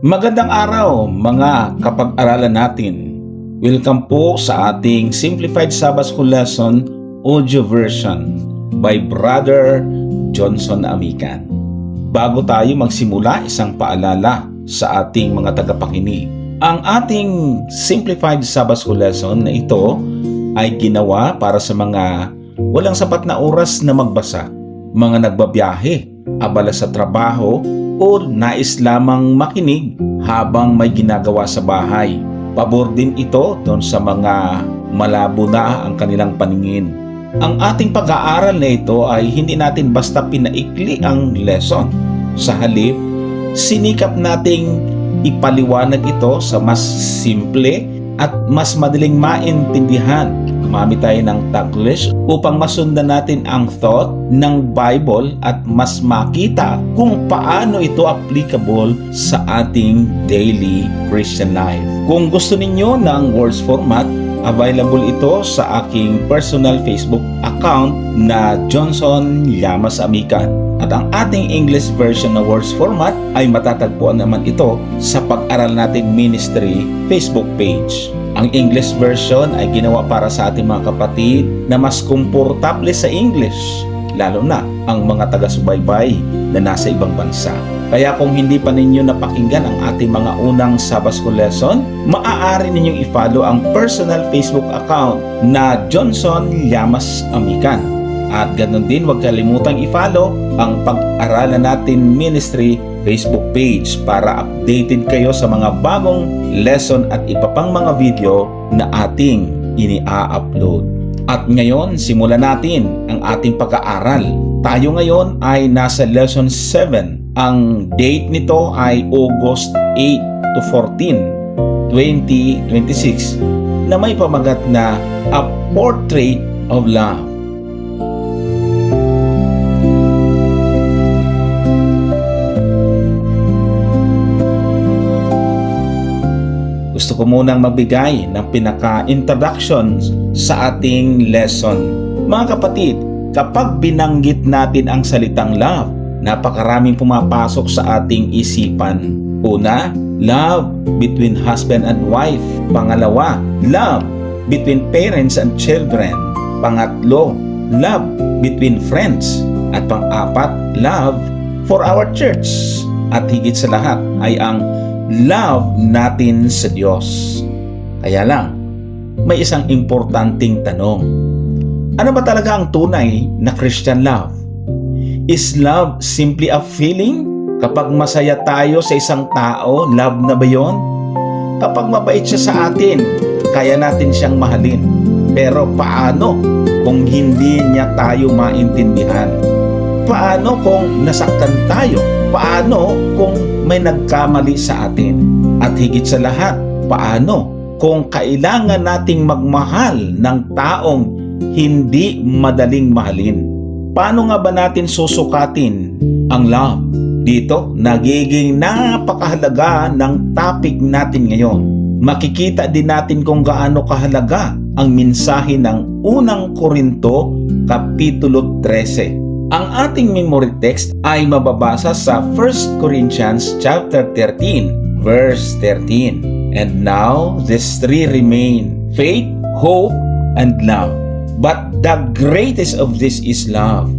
Magandang araw mga kapag-aralan natin. Welcome po sa ating Simplified Sabbath School Lesson audio version by Brother Johnson Amican. Bago tayo magsimula, isang paalala sa ating mga tagapakinig. Ang ating Simplified Sabbath School Lesson na ito ay ginawa para sa mga walang sapat na oras na magbasa, mga nagbabiyahe, abala sa trabaho, o nais lamang makinig habang may ginagawa sa bahay. Pabor din ito doon sa mga malabo na ang kanilang paningin. Ang ating pag-aaral na ito ay hindi natin basta pinaikli ang lesson. Sa halip, sinikap nating ipaliwanag ito sa mas simple at mas madaling maintindihan. Gumamit tayo ng Taglish upang masundan natin ang thought ng Bible at mas makita kung paano ito applicable sa ating daily Christian life. Kung gusto ninyo ng words format, available ito sa aking personal Facebook account na Johnson Llamas Amican. At ang ating English version na words format ay matatagpuan naman ito sa Pag-aral Natin Ministry Facebook page. Ang English version ay ginawa para sa ating mga kapatid na mas komportable sa English, lalo na ang mga taga-subaybay na nasa ibang bansa. Kaya kung hindi pa ninyo napakinggan ang ating mga unang Sabbath School lesson, maaari ninyong i-follow ang personal Facebook account na Johnson Llamas Amican. At ganoon din, huwag kalimutang i-follow ang Pag-aralan Natin Ministry Facebook page para updated kayo sa mga bagong lesson at iba pang mga video na ating ini-upload. At ngayon, simulan natin ang ating pag-aaral. Tayo ngayon ay nasa lesson 7. Ang date nito ay August 8 to 14, 2026 na may pamagat na A Portrait of Love. Gusto ko munang magbigay ng pinaka-introduction sa ating lesson. Mga kapatid, kapag binanggit natin ang salitang love, napakaraming pumapasok sa ating isipan. Una, love between husband and wife. Pangalawa, love between parents and children. Pangatlo, love between friends. At pang-apat, love for our church. At higit sa lahat ay ang love natin sa Diyos. Kaya lang, may isang importanteng tanong. Ano ba talaga ang tunay na Christian love? Is love simply a feeling? Kapag masaya tayo sa isang tao, love na ba yon? Kapag mabait siya sa atin, kaya natin siyang mahalin. Pero paano kung hindi niya tayo maintindihan? Paano kung nasaktan tayo? Paano kung may nagkamali sa atin? At higit sa lahat, paano kung kailangan nating magmahal ng taong hindi madaling mahalin? Paano nga ba natin susukatin ang love? Dito, nagiging napakahalaga ng topic natin ngayon. Makikita din natin kung gaano kahalaga ang mensahe ng unang Korinto, Kapitulo 13. Ang ating memory text ay mababasa sa 1 Corinthians chapter 13, verse 13. And now, these three remain: faith, hope, and love. But the greatest of this is love.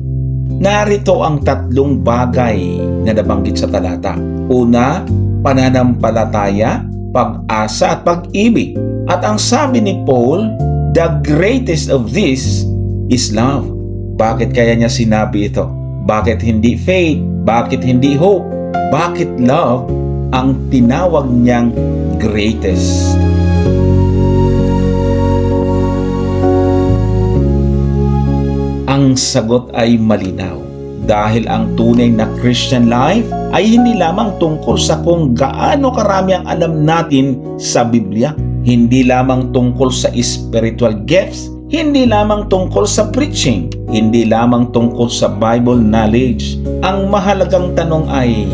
Narito ang tatlong bagay na nabanggit sa talata. Una, pananampalataya, pag-asa at pag-ibig. At ang sabi ni Paul, the greatest of this is love. Bakit kaya niya sinabi ito? Bakit hindi faith? Bakit hindi hope? Bakit love ang tinawag niyang greatest? Ang sagot ay malinaw. Dahil ang tunay na Christian life ay hindi lamang tungkol sa kung gaano karami ang alam natin sa Biblia. Hindi lamang tungkol sa spiritual gifts. Hindi lamang tungkol sa preaching, hindi lamang tungkol sa Bible knowledge. Ang mahalagang tanong ay,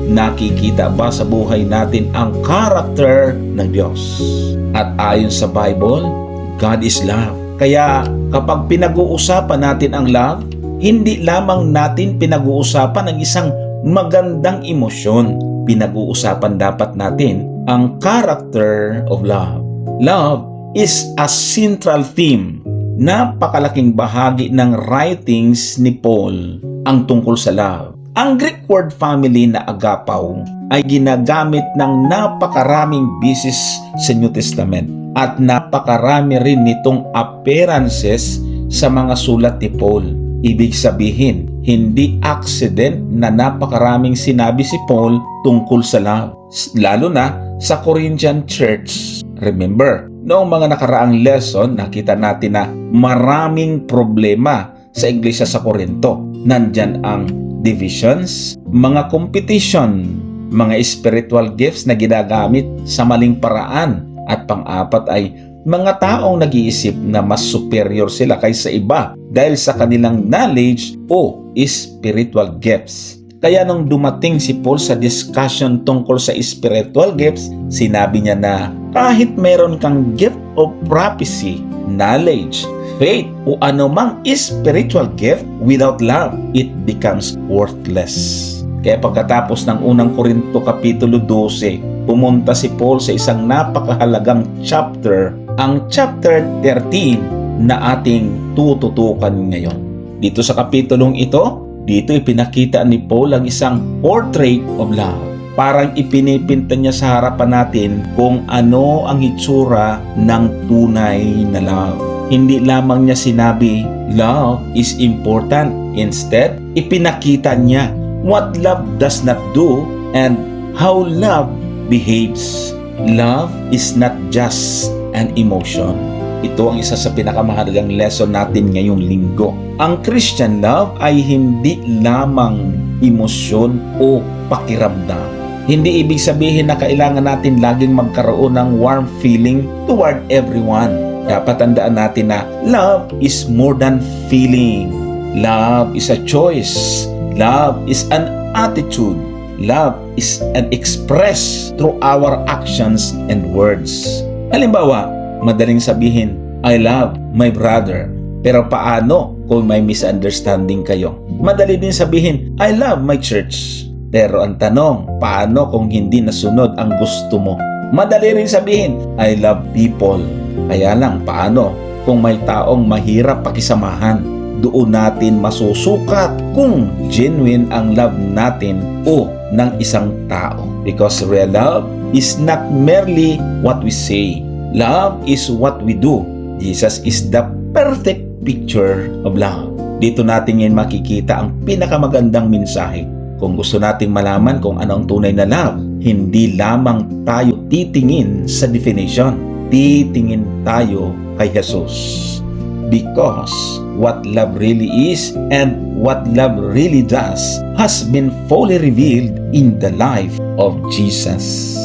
nakikita ba sa buhay natin ang character ng Diyos? At ayon sa Bible, God is love. Kaya kapag pinag-uusapan natin ang love, hindi lamang natin pinag-uusapan ang isang magandang emosyon. pinag-uusapan dapat natin ang character of love. Love is a central theme. Napakalaking bahagi ng writings ni Paul ang tungkol sa love. Ang Greek word family na agapaw ay ginagamit ng napakaraming beses sa New Testament at napakarami rin nitong appearances sa mga sulat ni Paul. Ibig sabihin, hindi accident na napakaraming sinabi si Paul tungkol sa love, lalo na sa Corinthian Church. Remember, noong mga nakaraang lesson, nakita natin na maraming problema sa iglesia sa Corinto. Nandyan ang divisions, mga competition, mga spiritual gifts na ginagamit sa maling paraan, at pang-apat ay mga taong nag-iisip na mas superior sila kaysa iba dahil sa kanilang knowledge o spiritual gifts. Kaya nung dumating si Paul sa discussion tungkol sa spiritual gifts, sinabi niya na kahit meron kang gift of prophecy, knowledge, faith, o anumang spiritual gift, without love, it becomes worthless. Kaya pagkatapos ng unang Korinto Kapitulo 12, pumunta si Paul sa isang napakahalagang chapter, ang chapter 13 na ating tututukan ngayon. Dito sa kapitulong ito, dito ipinakita ni Paul ang isang portrait of love. Parang ipinipinta niya sa harapan natin kung ano ang itsura ng tunay na love. Hindi lamang niya sinabi, love is important. Instead, ipinakita niya what love does not do and how love behaves. Love is not just an emotion. Ito ang isa sa pinakamahalagang lesson natin ngayong linggo. Ang Christian love ay hindi lamang emosyon o pakiramdam. Hindi ibig sabihin na kailangan natin laging magkaroon ng warm feeling toward everyone. Dapat tandaan natin na love is more than feeling. Love is a choice. Love is an attitude. Love is an express through our actions and words. Halimbawa, madaling sabihin, I love my brother. Pero paano kung may misunderstanding kayo? Madali din sabihin, I love my church. Pero ang tanong, paano kung hindi nasunod ang gusto mo? Madali rin sabihin, I love people. Kaya lang, paano kung may taong mahirap pakisamahan? Doon natin masusukat kung genuine ang love natin o ng isang tao. Because real love is not merely what we say. Love is what we do. Jesus is the perfect picture of love. Dito natin ngayon makikita ang pinakamagandang mensahe. Kung gusto nating malaman kung ano ang tunay na love, hindi lamang tayo titingin sa definition. Titingin tayo kay Jesus. Because what love really is and what love really does has been fully revealed in the life of Jesus.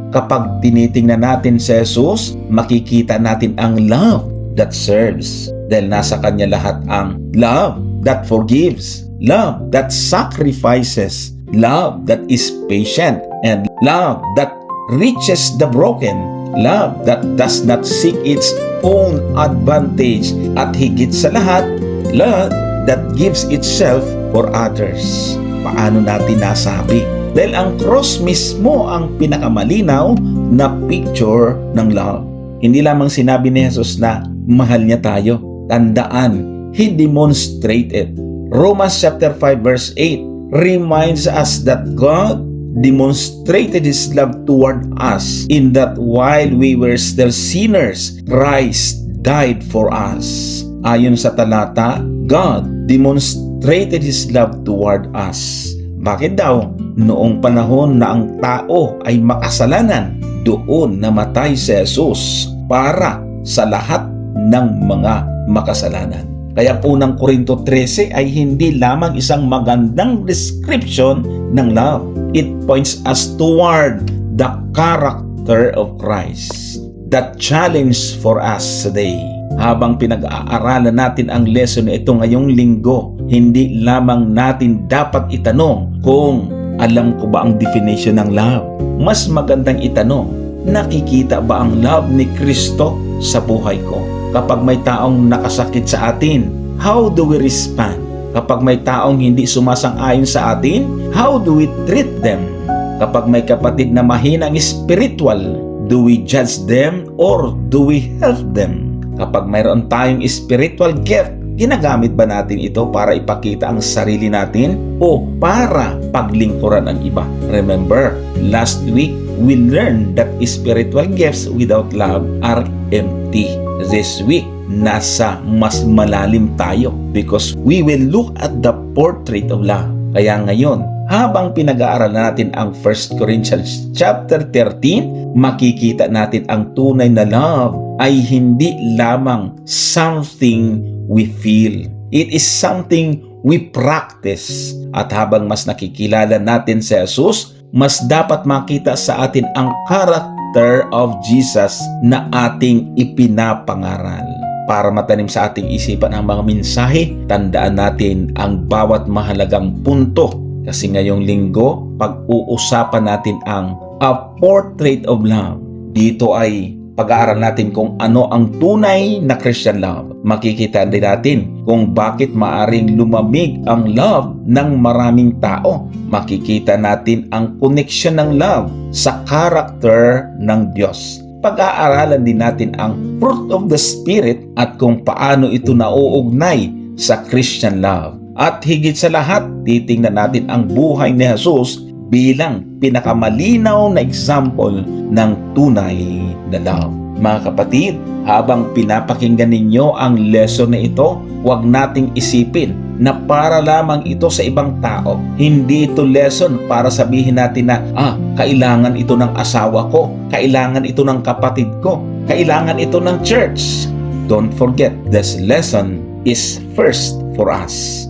Kapag tinitingnan natin si Jesus, makikita natin ang love that serves. Dahil nasa Kanya lahat ang love that forgives, love that sacrifices, love that is patient, and love that reaches the broken, love that does not seek its own advantage, at higit sa lahat, love that gives itself for others. Paano natin nasabi? Dahil ang cross mismo ang pinakamalinaw na picture ng love. Hindi lamang sinabi ni Jesus na mahal niya tayo. Tandaan, He demonstrated. Romans chapter 5 verse 8 reminds us that God demonstrated His love toward us in that while we were still sinners, Christ died for us. Ayon sa talata, God demonstrated His love toward us. Bakit daw? Noong panahon na ang tao ay makasalanan, doon namatay si Jesus para sa lahat ng mga makasalanan. Kaya unang Korinto 13 ay hindi lamang isang magandang description ng love. It points us toward the character of Christ. The challenge for us today. Habang pinag-aaralan natin ang lesson na ito ngayong linggo, hindi lamang natin dapat itanong kung alam ko ba ang definition ng love. Mas magandang itanong, nakikita ba ang love ni Kristo sa buhay ko? Kapag may taong nakasakit sa atin, how do we respond? Kapag may taong hindi sumasang-ayon sa atin, how do we treat them? Kapag may kapatid na mahinang spiritual, do we judge them or do we help them? Kapag mayroon tayong spiritual gift, ginagamit ba natin ito para ipakita ang sarili natin o para paglingkuran ang iba? Remember, last week, we learned that spiritual gifts without love are empty. This week, nasa mas malalim tayo because we will look at the portrait of love. Kaya ngayon, habang pinag-aaralan natin ang 1 Corinthians chapter 13, makikita natin ang tunay na love ay hindi lamang something we feel. It is something we practice. At habang mas nakikilala natin si Jesus, mas dapat makita sa atin ang character of Jesus na ating ipinapangaral. Para matanim sa ating isipan ang mga mensahe, tandaan natin ang bawat mahalagang punto. Kasi ngayong linggo, pag-uusapan natin ang A Portrait of Love. Dito ay pag-aaral natin kung ano ang tunay na Christian love. Makikita din natin kung bakit maaring lumamig ang love ng maraming tao. Makikita natin ang connection ng love sa character ng Diyos. Pag-aaralan din natin ang fruit of the Spirit at kung paano ito nauugnay sa Christian love. At higit sa lahat, titingnan natin ang buhay ni Jesus bilang pinakamalinaw na example ng tunay na love. Mga kapatid, habang pinapakinggan ninyo ang lesson na ito, huwag nating isipin na para lamang ito sa ibang tao. Hindi ito lesson para sabihin natin na, kailangan ito ng asawa ko, kailangan ito ng kapatid ko, kailangan ito ng church. Don't forget, this lesson is first for us.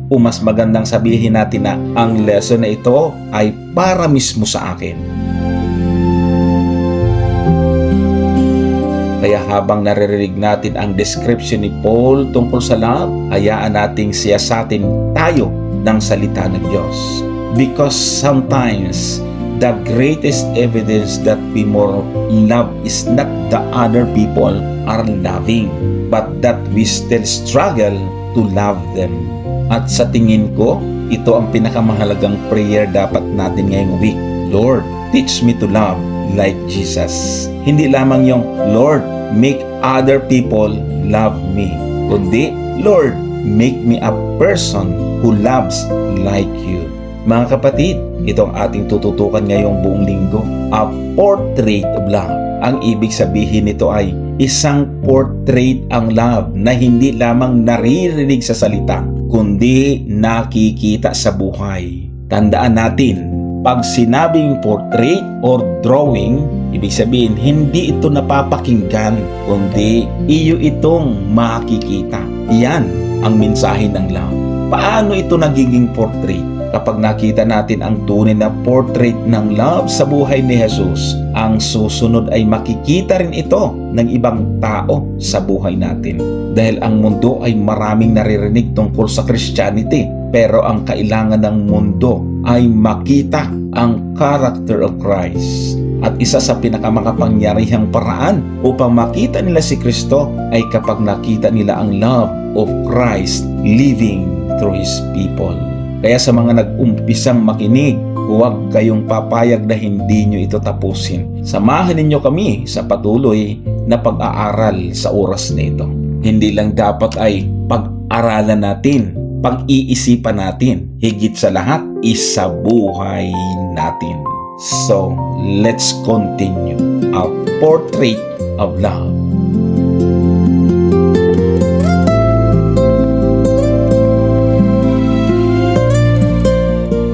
O mas magandang sabihin natin na ang lesson na ito ay para mismo sa akin. Kaya habang naririnig natin ang description ni Paul tungkol sa love, hayaan nating siyasatin tayo ng salita ng Diyos. Because sometimes, the greatest evidence that we more love is not the other people are loving, but that we still struggle to love them. At sa tingin ko, ito ang pinakamahalagang prayer dapat natin ngayong week. Lord, teach me to love like Jesus. Hindi lamang yung, Lord, make other people love me. Kundi, Lord, make me a person who loves like you. Mga kapatid, ito ang ating tututukan ngayong buong linggo. A portrait of love. Ang ibig sabihin nito ay isang portrait ang love na hindi lamang naririnig sa salita, kundi nakikita sa buhay. Tandaan natin, pag sinabing portrait or drawing, ibig sabihin hindi ito napapakinggan, kundi iyo itong makikita. Yan ang mensahe ng love. Paano ito nagiging portrait? Kapag nakita natin ang tunay na portrait ng love sa buhay ni Jesus, ang susunod ay makikita rin ito ng ibang tao sa buhay natin. Dahil ang mundo ay maraming naririnig tungkol sa Christianity, pero ang kailangan ng mundo ay makita ang character of Christ. At isa sa pinakamakapangyarihang paraan upang makita nila si Kristo ay kapag nakita nila ang love of Christ living through His people. Kaya sa mga nag-umpisang makinig, huwag kayong papayag na hindi nyo ito tapusin. Samahan ninyo kami sa patuloy na pag-aaral sa oras na ito. Hindi lang dapat ay pag-aralan natin, pag-iisipan natin, higit sa lahat, isabuhay natin. So, let's continue. A Portrait of Love.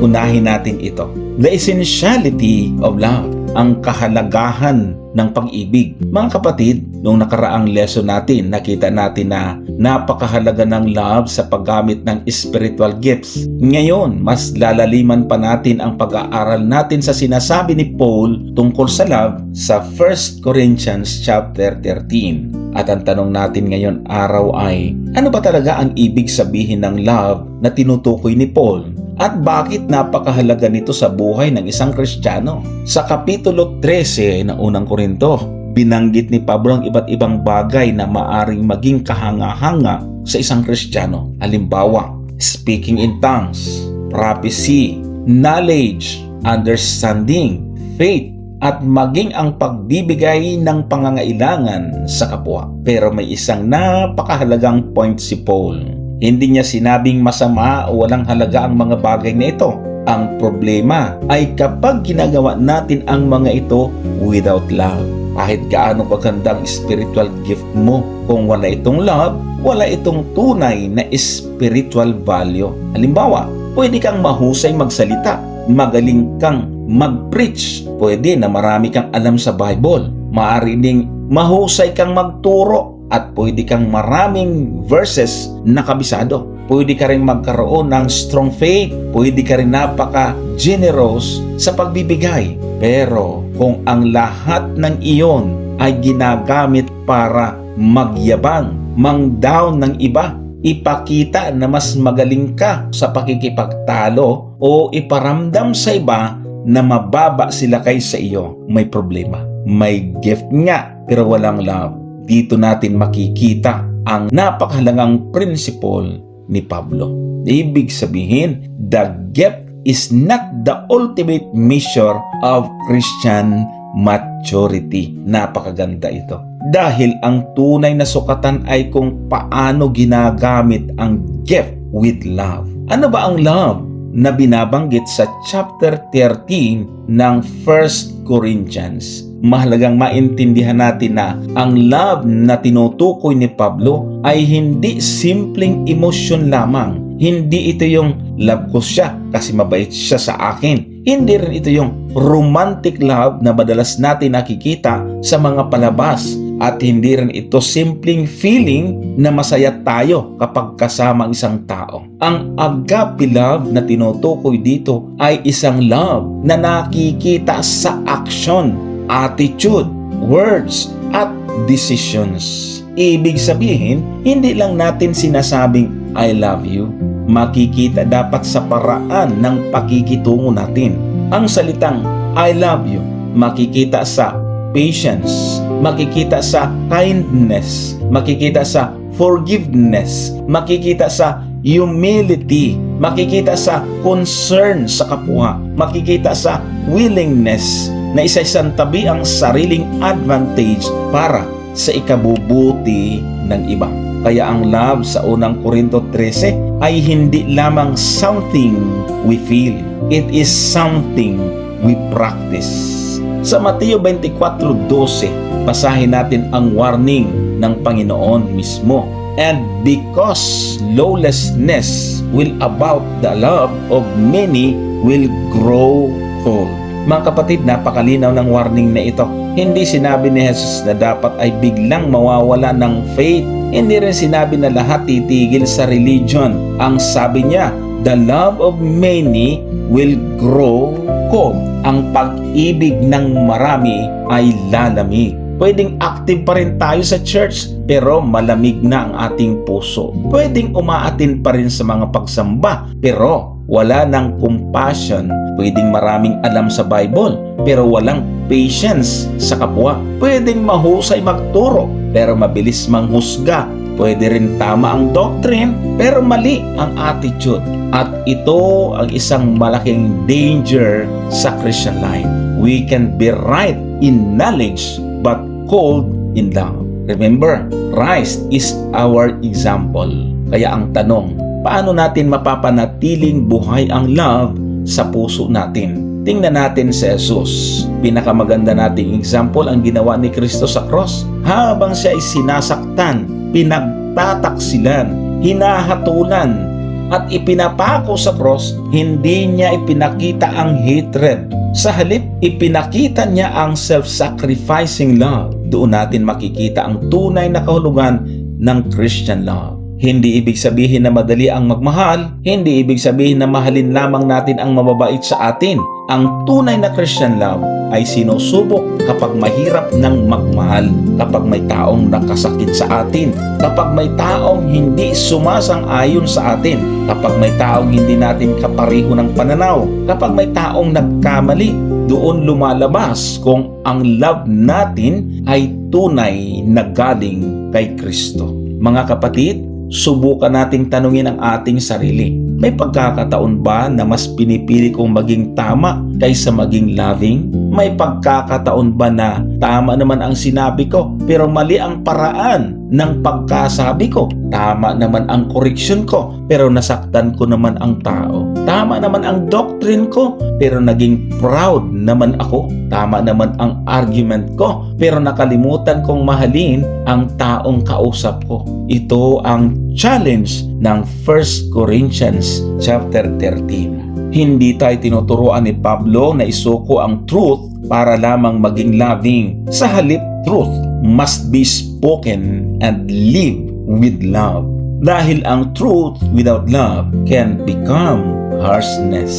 Unahin natin ito. The essentiality of love. Ang kahalagahan ng pag-ibig. Mga kapatid, nung nakaraang lesson natin, nakita natin na napakahalaga ng love sa paggamit ng spiritual gifts. Ngayon, mas lalaliman pa natin ang pag-aaral natin sa sinasabi ni Paul tungkol sa love sa 1 Corinthians chapter 13. At ang tanong natin ngayon araw ay, ano ba talaga ang ibig sabihin ng love na tinutukoy ni Paul? At bakit napakahalaga nito sa buhay ng isang Kristiyano? Sa Kapitulo 13 ng Unang Korinto, binanggit ni Pablo ang iba't ibang bagay na maaring maging kahanga-hanga sa isang Kristiyano. Halimbawa, speaking in tongues, prophecy, knowledge, understanding, faith, at maging ang pagbibigay ng pangangailangan sa kapwa. Pero may isang napakahalagang point si Paul. Hindi niya sinabing masama o walang halaga ang mga bagay na ito. Ang problema ay kapag ginagawa natin ang mga ito without love. Kahit gaano kagandang spiritual gift mo, kung wala itong love, wala itong tunay na spiritual value. Halimbawa, pwede kang mahusay magsalita, magaling kang mag-preach, pwede na marami kang alam sa Bible, maaari ding mahusay kang magturo, at pwede kang maraming verses na kabisado. Pwede ka rin magkaroon ng strong faith, pwede ka rin napaka-generous sa pagbibigay. Pero kung ang lahat ng iyon ay ginagamit para magyabang, mang-down ng iba, ipakita na mas magaling ka sa pakikipagtalo, o iparamdam sa iba na mababa sila kaysa iyo, may problema. May gift nga pero walang love. Dito natin makikita ang napakahalagang principle ni Pablo. Ibig sabihin, the gift is not the ultimate measure of Christian maturity. Napakaganda ito. Dahil ang tunay na sukatan ay kung paano ginagamit ang gift with love. Ano ba ang love na binabanggit sa chapter 13 ng 1 Corinthians? Mahalagang maintindihan natin na ang love na tinutukoy ni Pablo ay hindi simpleng emosyon lamang. Hindi ito yung love ko siya kasi mabait siya sa akin. Hindi rin ito yung romantic love na madalas natin nakikita sa mga palabas. At hindi rin ito simpleng feeling na masaya tayo kapag kasama ang isang tao. Ang agape love na tinutukoy dito ay isang love na nakikita sa action, attitude, words, at decisions. Ibig sabihin, hindi lang natin sinasabing I love you. Makikita dapat sa paraan ng pakikitungo natin. Ang salitang I love you makikita sa patience, makikita sa kindness, makikita sa forgiveness, makikita sa humility, makikita sa concern sa kapwa, makikita sa willingness na isa-isantabi ang sariling advantage para sa ikabubuti ng iba. Kaya ang love sa unang Korinto 13 ay hindi lamang something we feel, it is something we practice. Sa Mateo 24:12, basahin natin ang warning ng Panginoon mismo. And because lawlessness will abound, the love of many will grow cold. Mga kapatid, napakalinaw ng warning na ito. Hindi sinabi ni Jesus na dapat ay biglang mawawala ng faith. Hindi rin sinabi na lahat titigil sa religion. Ang sabi niya, the love of many will grow cold. Ang pag-ibig ng marami ay lalamig. Pwedeng active pa rin tayo sa church pero malamig na ang ating puso. Pwedeng umaatin pa rin sa mga pagsamba pero wala ng compassion. Pwedeng maraming alam sa Bible pero walang patience sa kapwa. Pwedeng mahusay magturo pero mabilis manghusga. Pwede rin tama ang doctrine pero mali ang attitude. At ito ang isang malaking danger sa Christian life. We can be right in knowledge but cold in love. Remember, Christ is our example. Kaya ang tanong, paano natin mapapanatiling buhay ang love sa puso natin? Tingnan natin si Jesus. Pinakamaganda nating example ang ginawa ni Kristo sa cross. Habang siya ay sinasaktan, pinagtataksilan, hinahatulan, at ipinapako sa cross, hindi niya ipinakita ang hatred. Sa halip, ipinakita niya ang self-sacrificing love. Doon natin makikita ang tunay na kahulugan ng Christian love. Hindi ibig sabihin na madali ang magmahal, hindi ibig sabihin na mahalin lamang natin ang mababait sa atin. Ang tunay na Christian love ay sinusubok kapag mahirap ng magmahal, kapag may taong nakasakit sa atin, kapag may taong hindi sumasang-ayon sa atin, kapag may taong hindi natin kapareho ng pananaw, kapag may taong nagkamali. Doon lumalabas kung ang love natin ay tunay na galing kay Kristo. Mga kapatid, subukan nating tanungin ang ating sarili. May pagkakataon ba na mas pinipili kong maging tama kaysa maging loving? May pagkakataon ba na tama naman ang sinabi ko pero mali ang paraan ng pagkasabi ko? Tama naman ang koreksyon ko pero nasaktan ko naman ang tao. Tama naman ang doctrine ko pero naging proud naman ako. Tama naman ang argument ko pero nakalimutan kong mahalin ang taong kausap ko. Ito ang challenge ng 1 Corinthians chapter 13. Hindi tayo tinuturuan ni Pablo na isuko ang truth para lamang maging loving. Sa halip, truth must be spoken and live with love. Dahil ang truth without love can become harshness.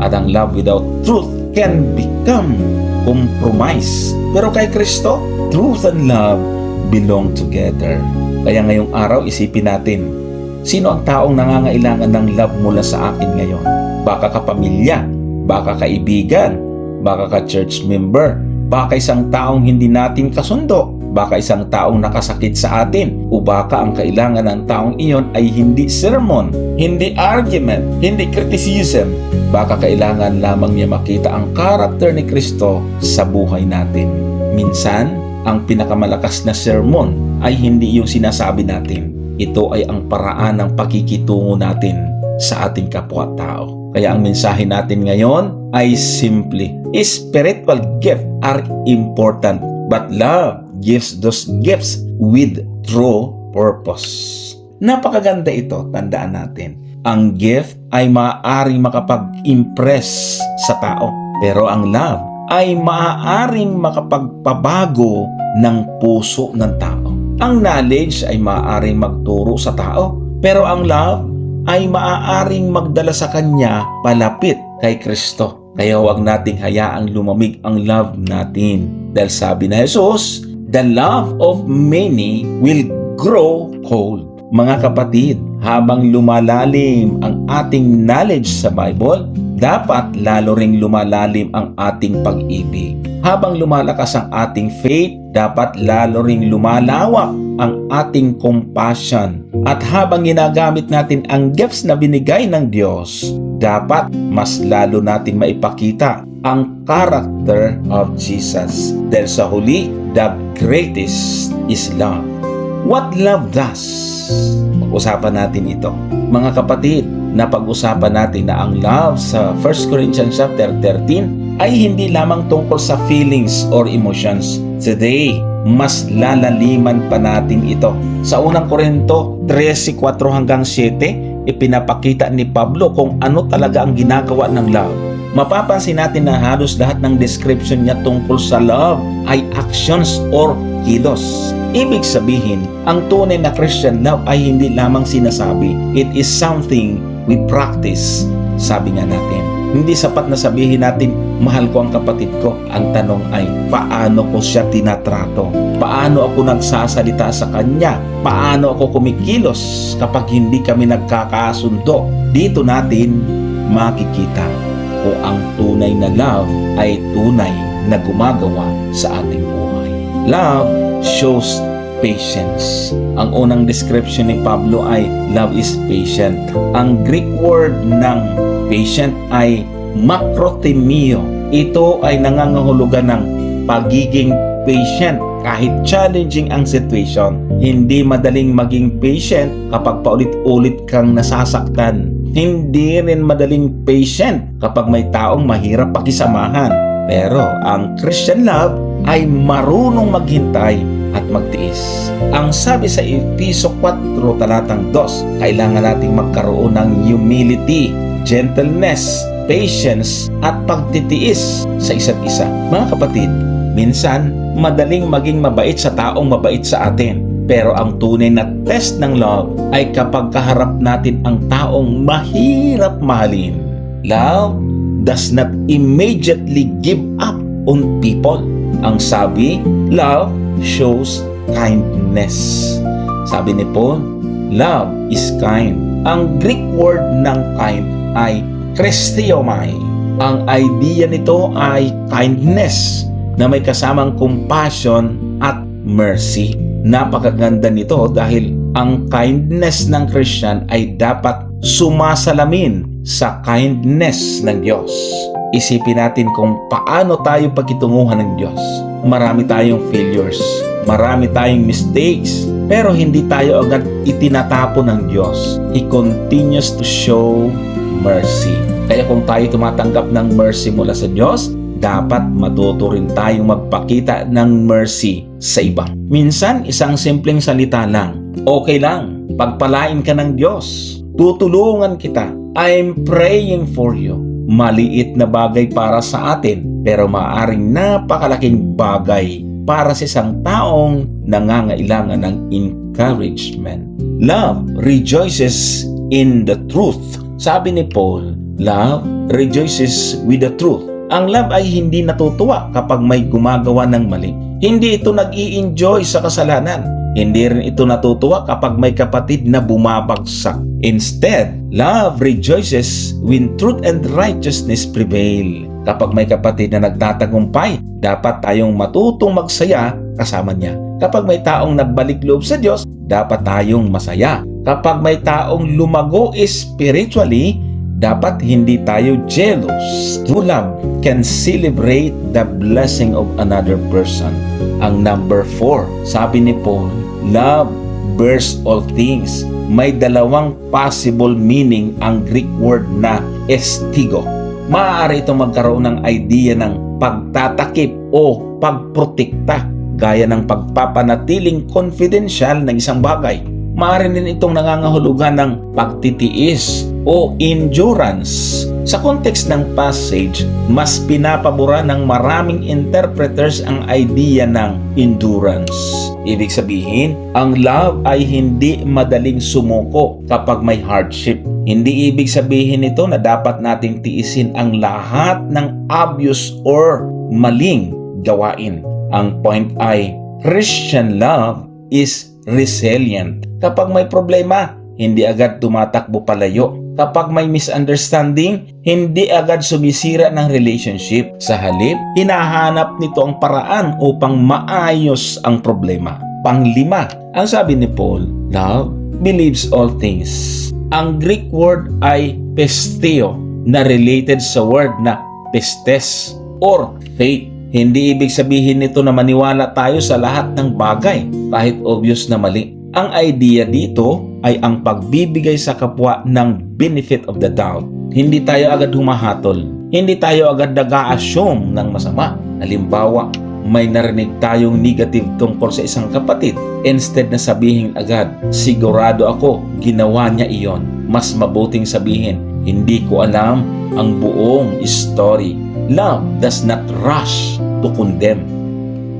At ang love without truth can become compromise. Pero kay Kristo, truth and love belong together. Kaya ngayong araw, isipin natin, sino ang taong nangangailangan ng love mula sa akin ngayon? Baka kapamilya, baka kaibigan, baka ka-church member, baka isang taong hindi natin kasundo, baka isang taong nakasakit sa atin, o baka ang kailangan ng taong iyon ay hindi sermon, hindi argument, hindi criticism, baka kailangan lamang niya makita ang karakter ni Kristo sa buhay natin. Minsan, ang pinakamalakas na sermon ay hindi yung sinasabi natin. Ito ay ang paraan ng pakikitungo natin sa ating kapwa-tao. Kaya ang mensahe natin ngayon ay simply, spiritual gifts are important, but love gives those gifts with true purpose. Napakaganda ito, tandaan natin. Ang gift ay maaaring makapag-impress sa tao, pero ang love ay maaaring makapagpabago ng puso ng tao. Ang knowledge ay maaaring magturo sa tao, pero ang love ay maaaring magdala sa kanya palapit kay Kristo. Kaya huwag nating hayaang lumamig ang love natin. Dahil sabi na Jesus, the love of many will grow cold. Mga kapatid, habang lumalalim ang ating knowledge sa Bible, dapat lalo ring lumalalim ang ating pag-ibig. Habang lumalakas ang ating faith, dapat lalo ring lumalawak ang ating compassion. At habang ginagamit natin ang gifts na binigay ng Diyos, dapat mas lalo nating maipakita ang character of Jesus. Dahil sa huli, the greatest is love. What love does? Pag-usapan natin ito. Mga kapatid, napag-usapan natin na ang love sa 1 Corinthians chapter 13 ay hindi lamang tungkol sa feelings or emotions. Today, mas lalaliman pa natin ito. Sa unang Korinto 13:4 hanggang 7, ipinapakita ni Pablo kung ano talaga ang ginagawa ng love. Mapapansin natin na halos lahat ng description niya tungkol sa love ay actions or kilos. Ibig sabihin, ang tunay na Christian love ay hindi lamang sinasabi. It is something we practice. Sabi nga natin, hindi sapat na sabihin natin, mahal ko ang kapatid ko. Ang tanong ay, paano ko siya tinatrato? Paano ako nagsasalita sa kanya? Paano ako kumikilos kapag hindi kami nagkakasundo? Dito natin makikita kung ang tunay na love ay tunay na gumagawa sa ating buhay. Love shows patience. Ang unang description ni Pablo ay love is patient. Ang Greek word ng patient ay makrothemio. Ito ay nangangahulugan ng pagiging patient kahit challenging ang situation. Hindi madaling maging patient kapag paulit-ulit kang nasasaktan. Hindi rin madaling patient kapag may taong mahirap pakisamahan. Pero ang Christian love ay marunong maghintay at magtiis. Ang sabi sa Efeso 4 talatang 2, kailangan nating magkaroon ng humility, gentleness, patience at pagtitiis sa isa't isa. Mga kapatid, minsan madaling maging mabait sa taong mabait sa atin. Pero ang tunay na test ng love ay kapag kaharap natin ang taong mahirap mahalin. Love does not immediately give up on people. Ang sabi, love shows kindness. Sabi ni Paul, love is kind. Ang Greek word ng kind ay Christiomai. Ang idea nito ay kindness na may kasamang compassion at mercy. Napakaganda nito dahil Ang kindness ng Christian ay dapat sumasalamin sa kindness ng Diyos. Isipin natin kung paano tayo pagkitunguhan ng Diyos. Marami tayong failures, marami tayong mistakes, pero hindi tayo agad itinatapon ng Diyos. He continues to show mercy. Kaya kung tayo tumatanggap ng mercy mula sa Diyos, dapat matuto rin tayong magpakita ng mercy sa iba. Minsan, isang simpleng salita lang, okay lang, pagpalain ka ng Diyos, tutulungan kita, I'm praying for you. Maliit na bagay para sa atin, pero maaaring napakalaking bagay para sa isang taong nangangailangan ng encouragement. Love rejoices in the truth. Sabi ni Paul, love rejoices with the truth. Ang love ay hindi natutuwa kapag may gumagawa ng mali. Hindi ito nag-i-enjoy sa kasalanan. Hindi rin ito natutuwa kapag may kapatid na bumabagsak. Instead, love rejoices when truth and righteousness prevail. Kapag may kapatid na nagtatagumpay, dapat tayong matutong magsaya kasama niya. Kapag may taong nagbalik loob sa Diyos, dapat tayong masaya. Kapag may taong lumago spiritually, dapat hindi tayo jealous. True love can celebrate the blessing of another person. Ang number 4, sabi ni Paul, love bears all things. May dalawang possible meaning ang Greek word na estigo. Maaari itong magkaroon ng idea ng pagtatakip o pagprotekta, gaya ng pagpapanatiling confidential ng isang bagay. Maaari din itong nangangahulugan ng pagtitiis o endurance. Sa context ng passage, mas pinapabura ng maraming interpreters ang idea ng endurance. Ibig sabihin, ang love ay hindi madaling sumuko kapag may hardship. Hindi ibig sabihin nito na dapat nating tiisin ang lahat ng obvious or maling gawain. Ang point ay, Christian love is resilient. Kapag may problema, hindi agad tumatakbo palayo. Kapag may misunderstanding, hindi agad sumisira ng relationship. Sa halip, hinahanap nito ang paraan upang maayos ang problema. Panglima, ang sabi ni Paul, love believes all things. Ang Greek word ay pisteo na related sa word na pistes or faith. Hindi ibig sabihin nito na maniwala tayo sa lahat ng bagay kahit obvious na mali. Ang idea dito ay ang pagbibigay sa kapwa ng benefit of the doubt. Hindi tayo agad humahatol. Hindi tayo agad nag-a-assume ng masama. Halimbawa, may narinig tayong negative tungkol sa isang kapatid. Instead na sabihin agad, sigurado ako ginawa niya iyon. Mas mabuting sabihin, hindi ko alam ang buong story. Love does not rush to condemn.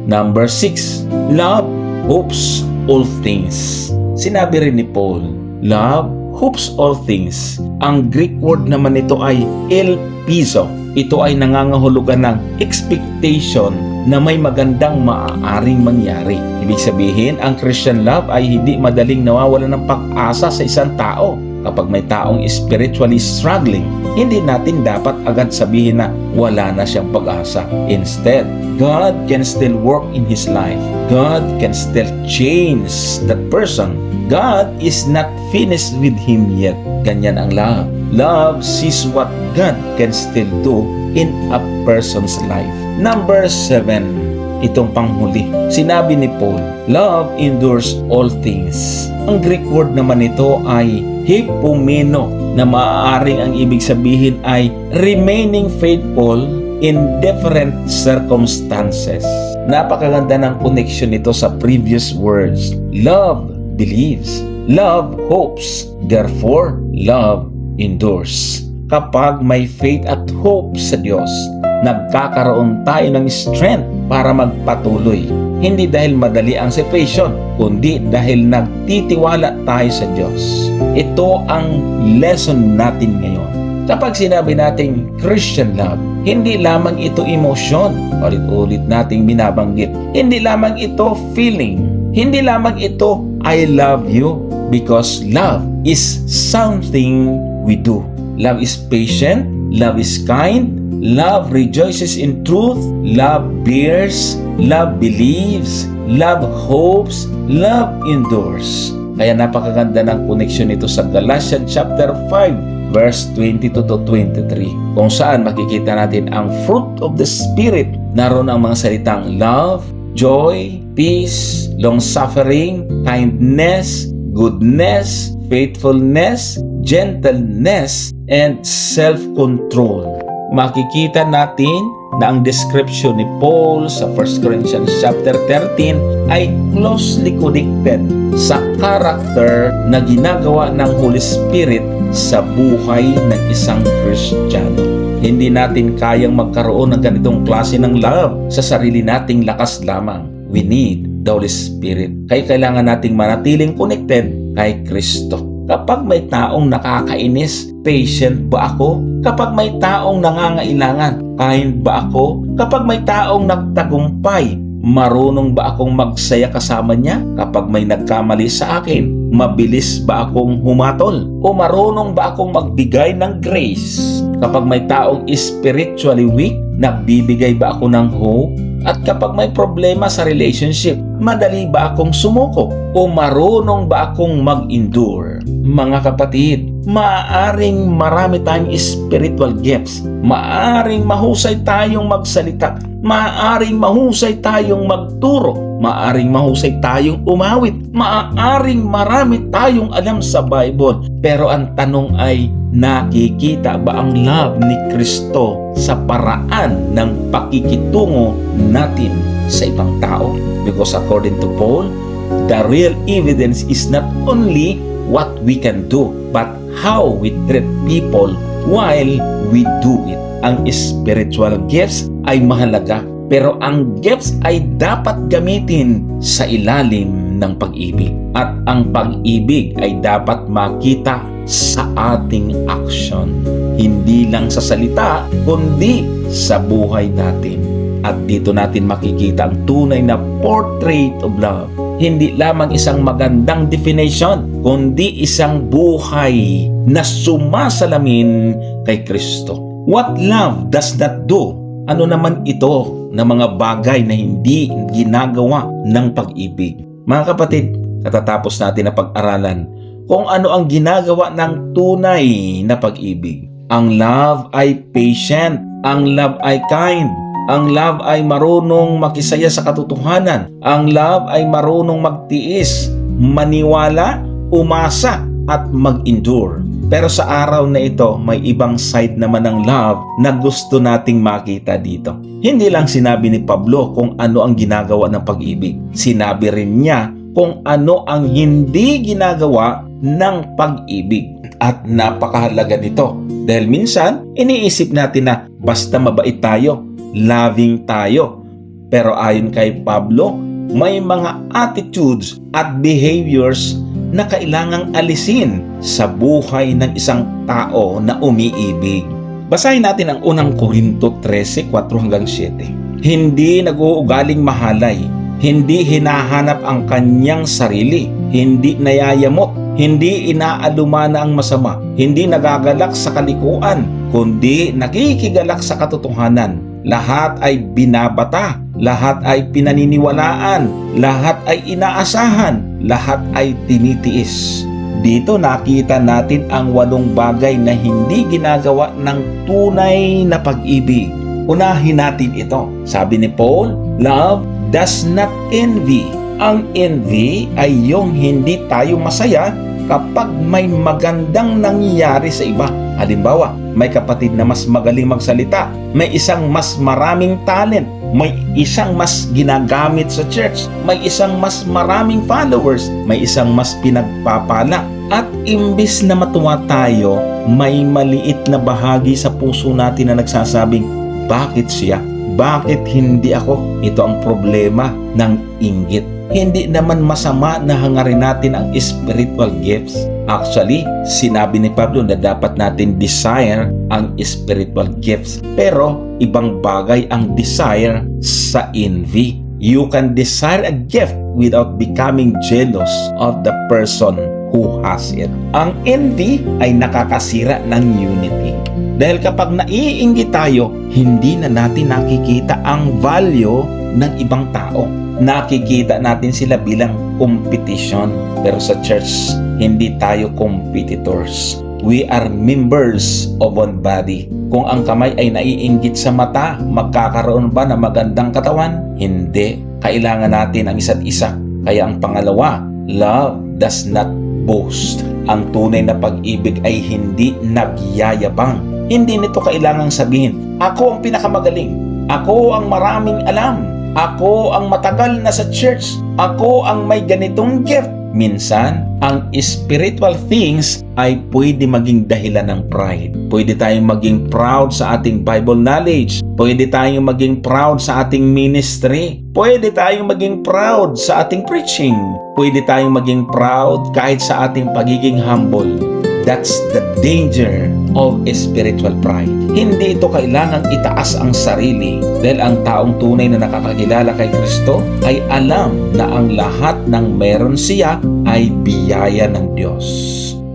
Number 6, love hopes all things. Sinabi rin ni Paul, love hopes all things. Ang Greek word naman nito ay elpizo. Ito ay nangangahulugan ng expectation na may magandang maaaring mangyari. Ibig sabihin, ang Christian love ay hindi madaling nawawalan ng pag-asa sa isang tao. Kapag may taong spiritually struggling, hindi natin dapat agad sabihin na wala na siyang pag-asa. Instead, God can still work in his life. God can still change that person. God is not finished with him yet. Ganyan ang love. Love sees what God can still do in a person's life. Number 7, itong panghuli. Sinabi ni Paul, love endures all things. Ang Greek word naman nito ay hypomeno, na maaaring ang ibig sabihin ay remaining faithful in different circumstances. Napakaganda ng connection nito sa previous words. Love believes, love hopes, therefore love endures. Kapag may faith at hope sa Diyos, nagkakaroon tayo ng strength para magpatuloy. Hindi dahil madali ang situation, kundi dahil nagtitiwala tayo sa Diyos. Ito ang lesson natin ngayon. Kapag sinabi nating Christian love, hindi lamang ito emosyon, ulit-ulit nating binabanggit. Hindi lamang ito feeling. Hindi lamang ito I love you, because love is something we do. Love is patient, love is kind, love rejoices in truth, love bears, love believes, love hopes, love endures. Kaya napakaganda ng connection nito sa Galatians chapter 5 verse 22 to 23, kung saan makikita natin ang fruit of the Spirit. Naroon ang mga salitang love, joy, peace, long-suffering, kindness, goodness, faithfulness, gentleness, and self-control. Makikita natin na ang description ni Paul sa 1 Corinthians chapter 13 ay closely connected sa character na ginagawa ng Holy Spirit sa buhay ng isang Kristiyano. Hindi natin kayang magkaroon ng ganitong klase ng love sa sarili nating lakas lamang. We need the Holy Spirit. Kaya kailangan nating manatiling connected kay Kristo. Kapag may taong nakakainis, patient ba ako? Kapag may taong nangangailangan, kind ba ako? Kapag may taong nagtagumpay, marunong ba akong magsaya kasama niya? Kapag may nagkamali sa akin, mabilis ba akong humatol? O marunong ba akong magbigay ng grace? Kapag may taong spiritually weak, nagbibigay ba ako ng hope? At kapag may problema sa relationship, madali ba akong sumuko? O marunong ba akong mag-endure? Mga kapatid, maaaring marami tayong spiritual gifts. Maaaring mahusay tayong magsalita. Maaaring mahusay tayong magturo. Maaaring mahusay tayong umawit. Maaaring marami tayong alam sa Bible. Pero ang tanong ay, nakikita ba ang love ni Kristo sa paraan ng pakikitungo natin sa ibang tao? Because according to Paul, the real evidence is not only what we can do, but how we treat people while we do it. Ang spiritual gifts ay mahalaga, pero ang gifts ay dapat gamitin sa ilalim ng pag-ibig. At ang pag-ibig ay dapat makita sa ating action. Hindi lang sa salita, kundi sa buhay natin. At dito natin makikita ang tunay na portrait of love. Hindi lamang isang magandang definition, kundi isang buhay na sumasalamin kay Kristo. What love does not do? Ano naman ito na mga bagay na hindi ginagawa ng pag-ibig? Mga kapatid, katatapos natin na pag-aralan kung ano ang ginagawa ng tunay na pag-ibig. Ang love ay patient, ang love ay kind, ang love ay marunong makisaya sa katotohanan. Ang love ay marunong magtiis, maniwala, umasa, at mag-endure. Pero sa araw na ito, may ibang side naman ng love na gusto nating makita dito. Hindi lang sinabi ni Pablo kung ano ang ginagawa ng pag-ibig. Sinabi rin niya kung ano ang hindi ginagawa ng pag-ibig. At napakahalaga nito. Dahil minsan, iniisip natin na basta mabait tayo, loving tayo. Pero ayon kay Pablo, may mga attitudes at behaviors na kailangang alisin sa buhay ng isang tao na umiibig. Basahin natin ang unang Korinto 13:4-7. Hindi nag-uugaling mahalay, hindi hinahanap ang kanyang sarili, hindi nayayamot, hindi inaalumana ang masama, hindi nagagalak sa kalikuan, kundi nakikigalak sa katotohanan. Lahat ay binabata, lahat ay pinaniniwalaan, lahat ay inaasahan, lahat ay tinitiis. Dito nakita natin ang 8 bagay na hindi ginagawa ng tunay na pag-ibig. Unahin natin ito. Sabi ni Paul, love does not envy. Ang envy ay yung hindi tayo masaya kapag may magandang nangyayari sa iba. Halimbawa, may kapatid na mas magaling magsalita, may isang mas maraming talent, may isang mas ginagamit sa church, may isang mas maraming followers, may isang mas pinagpapala. At imbis na matuwa tayo, may maliit na bahagi sa puso natin na nagsasabing, bakit siya? Bakit hindi ako? Ito ang problema ng inggit. Hindi naman masama na hangarin natin ang spiritual gifts. Actually, sinabi ni Pablo na dapat natin desire ang spiritual gifts. Pero, ibang bagay ang desire sa envy. You can desire a gift without becoming jealous of the person who has it. Ang envy ay nakakasira ng unity. Dahil kapag naiinggit tayo, hindi na natin nakikita ang value ng ibang tao. nakikita natin sila bilang competition. Pero sa church, hindi tayo competitors. We are members of one body. Kung ang kamay ay naiinggit sa mata, magkakaroon ba ng magandang katawan? Hindi. Kailangan natin ang isa't isa. Kaya ang pangalawa, love does not boast. Ang tunay na pag-ibig ay hindi nagyayabang. Hindi nito kailangang sabihin, ako ang pinakamagaling. Ako ang maraming alam. Ako ang matagal na sa church. Ako ang may ganitong gift. Minsan, ang spiritual things ay pwede maging dahilan ng pride. Pwede tayong maging proud sa ating Bible knowledge. Pwede tayong maging proud sa ating ministry. Pwede tayong maging proud sa ating preaching. Pwede tayong maging proud kahit sa ating pagiging humble. That's the danger of spiritual pride. Hindi ito kailangang itaas ang sarili dahil ang taong tunay na nakakakilala kay Kristo ay alam na ang lahat ng meron siya ay biyaya ng Diyos.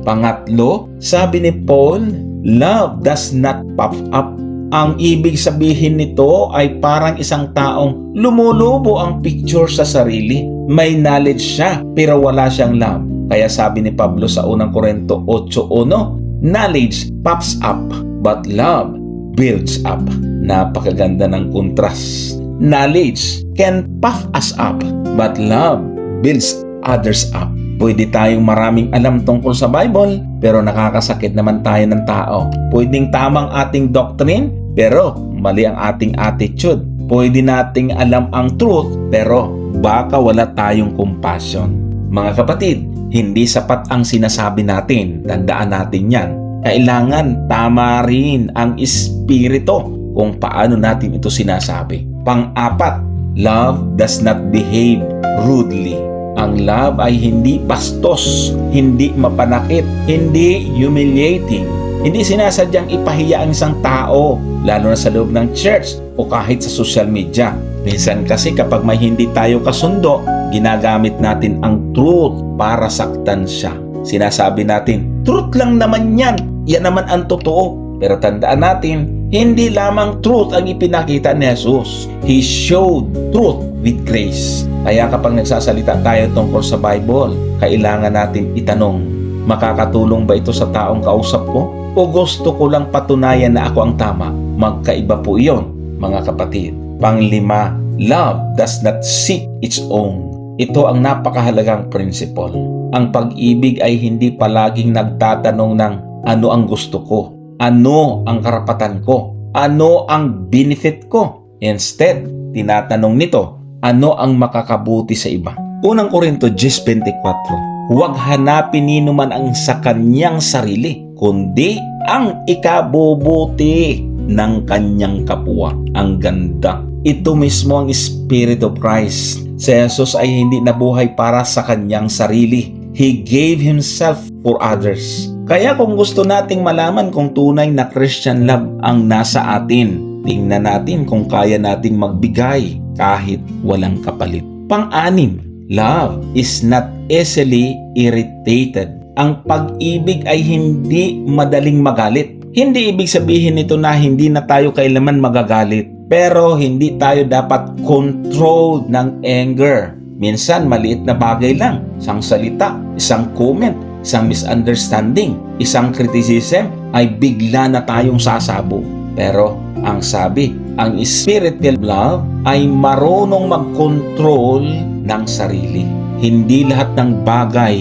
Pangatlo, sabi ni Paul, love does not puff up. Ang ibig sabihin nito ay parang isang taong lumulubo ang picture sa sarili. May knowledge siya pero wala siyang love. Kaya sabi ni Pablo sa 1 Corinto 8:1, knowledge puffs up, but love builds up. Napakaganda ng kontrast. Knowledge can puff us up, but love builds others up. Pwede tayong maraming alam tungkol sa Bible, pero nakakasakit naman tayo ng tao. Pwedeng tamang ating doctrine, pero mali ang ating attitude. Pwede nating alam ang truth, pero baka wala tayong compassion. Mga kapatid, hindi sapat ang sinasabi natin. Tandaan natin yan. Kailangan tama rin ang espiritu kung paano natin ito sinasabi. Pang-apat, love does not behave rudely. Ang love ay hindi bastos, hindi mapanakit, hindi humiliating. Hindi sinasadyang ipahiya ang isang tao, lalo na sa loob ng church o kahit sa social media. Minsan kasi kapag may hindi tayo kasundo, ginagamit natin ang truth para saktan siya. Sinasabi natin, truth lang naman yan. Yan naman ang totoo. Pero tandaan natin, hindi lamang truth ang ipinakita ni Jesus. He showed truth with grace. Kaya kapag nagsasalita tayo tungkol sa Bible, kailangan natin itanong, makakatulong ba ito sa taong kausap ko? O gusto ko lang patunayan na ako ang tama? Magkaiba po iyon, mga kapatid. Panglima, love does not seek its own. Ito ang napakahalagang principle. Ang pag-ibig ay hindi palaging nagtatanong ng ano ang gusto ko, ano ang karapatan ko, ano ang benefit ko. Instead, tinatanong nito, ano ang makakabuti sa iba. 1 Corinto 10:24, huwag hanapin nino man ang sa kanyang sarili, kundi ang ikabubuti ng kanyang kapwa. Ang ganda. Ito mismo ang Spirit of Christ. Si Jesus ay hindi nabuhay para sa kanyang sarili. He gave Himself for others. Kaya kung gusto nating malaman kung tunay na Christian love ang nasa atin, tingnan natin kung kaya nating magbigay kahit walang kapalit. Pang-anim, love is not easily irritated. Ang pag-ibig ay hindi madaling magalit. Hindi ibig sabihin nito na hindi na tayo kailanman magagalit. Pero hindi tayo dapat controlled ng anger. Minsan maliit na bagay lang, isang salita, isang comment, isang misunderstanding, isang criticism ay bigla na tayong sasabog. Pero ang sabi, ang spiritual love ay marunong mag-control ng sarili. Hindi lahat ng bagay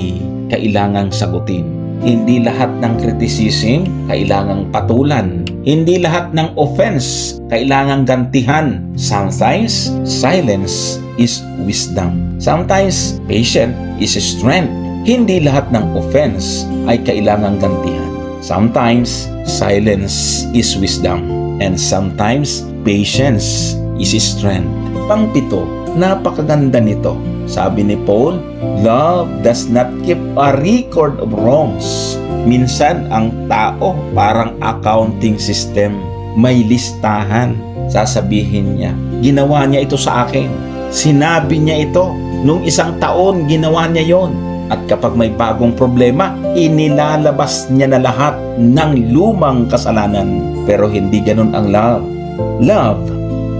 kailangang sagutin. Hindi lahat ng criticism kailangang patulan. Hindi lahat ng offense kailangang gantihan. Sometimes, silence is wisdom. Sometimes, patience is strength. Hindi lahat ng offense ay kailangang gantihan. Sometimes, silence is wisdom. And sometimes, patience is strength. Pang-pito, napakaganda nito. Sabi ni Paul, love does not keep a record of wrongs. Minsan, ang tao parang accounting system. May listahan. Sasabihin niya, ginawa niya ito sa akin. Sinabi niya ito. Nung isang taon, ginawa niya yon. At kapag may bagong problema, inilalabas niya na lahat ng lumang kasalanan. Pero hindi ganun ang love. Love